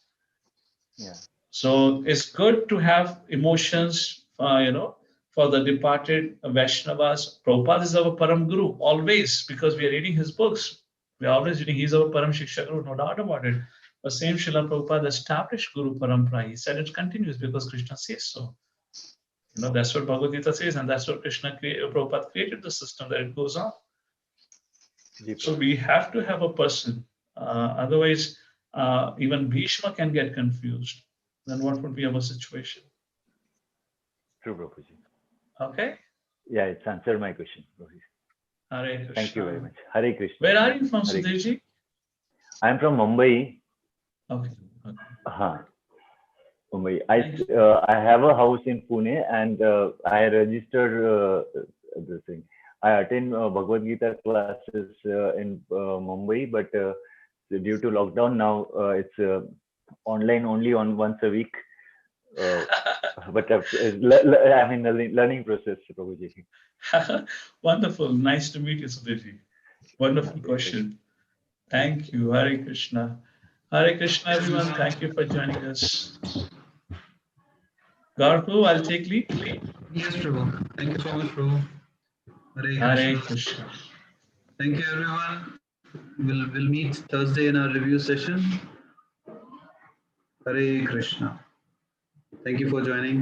Yeah. So it's good to have emotions, for the departed Vaishnavas. Prabhupada is our Param Guru, always, because we are reading his books. We are always reading, he's our Param Shiksha Guru, no doubt about it. The same Srila Prabhupada established Guru Parampara. He said it continues because Krishna says so. That's what Bhagavad Gita says, and that's what Prabhupada created the system that it goes on. So we have to have a person. Otherwise, even Bhishma can get confused. Then what would be our situation? True, Prabhuji. Okay? Yeah, it's answered my question, Prabhuji. Hare Krishna. Thank you very much. Hare Krishna. Where are you from, Sudhirji? I'm from Mumbai. Okay. Mumbai. I have a house in Pune, and I registered this thing. I attend Bhagavad Gita classes in Mumbai, but due to lockdown now, it's online only on once a week. But I'm in the learning process, Prabhuji. Wonderful. Nice to meet you, Sudhirji. Wonderful question. Thank you. Hare Krishna. Hare Krishna, everyone. Thank you for joining us. Garpu, I'll take lead. Yes, Prabhu. Thank you so much, Prabhu. Hare Krishna. Thank you, everyone. We'll meet Thursday in our review session. Hare Krishna. Thank you for joining.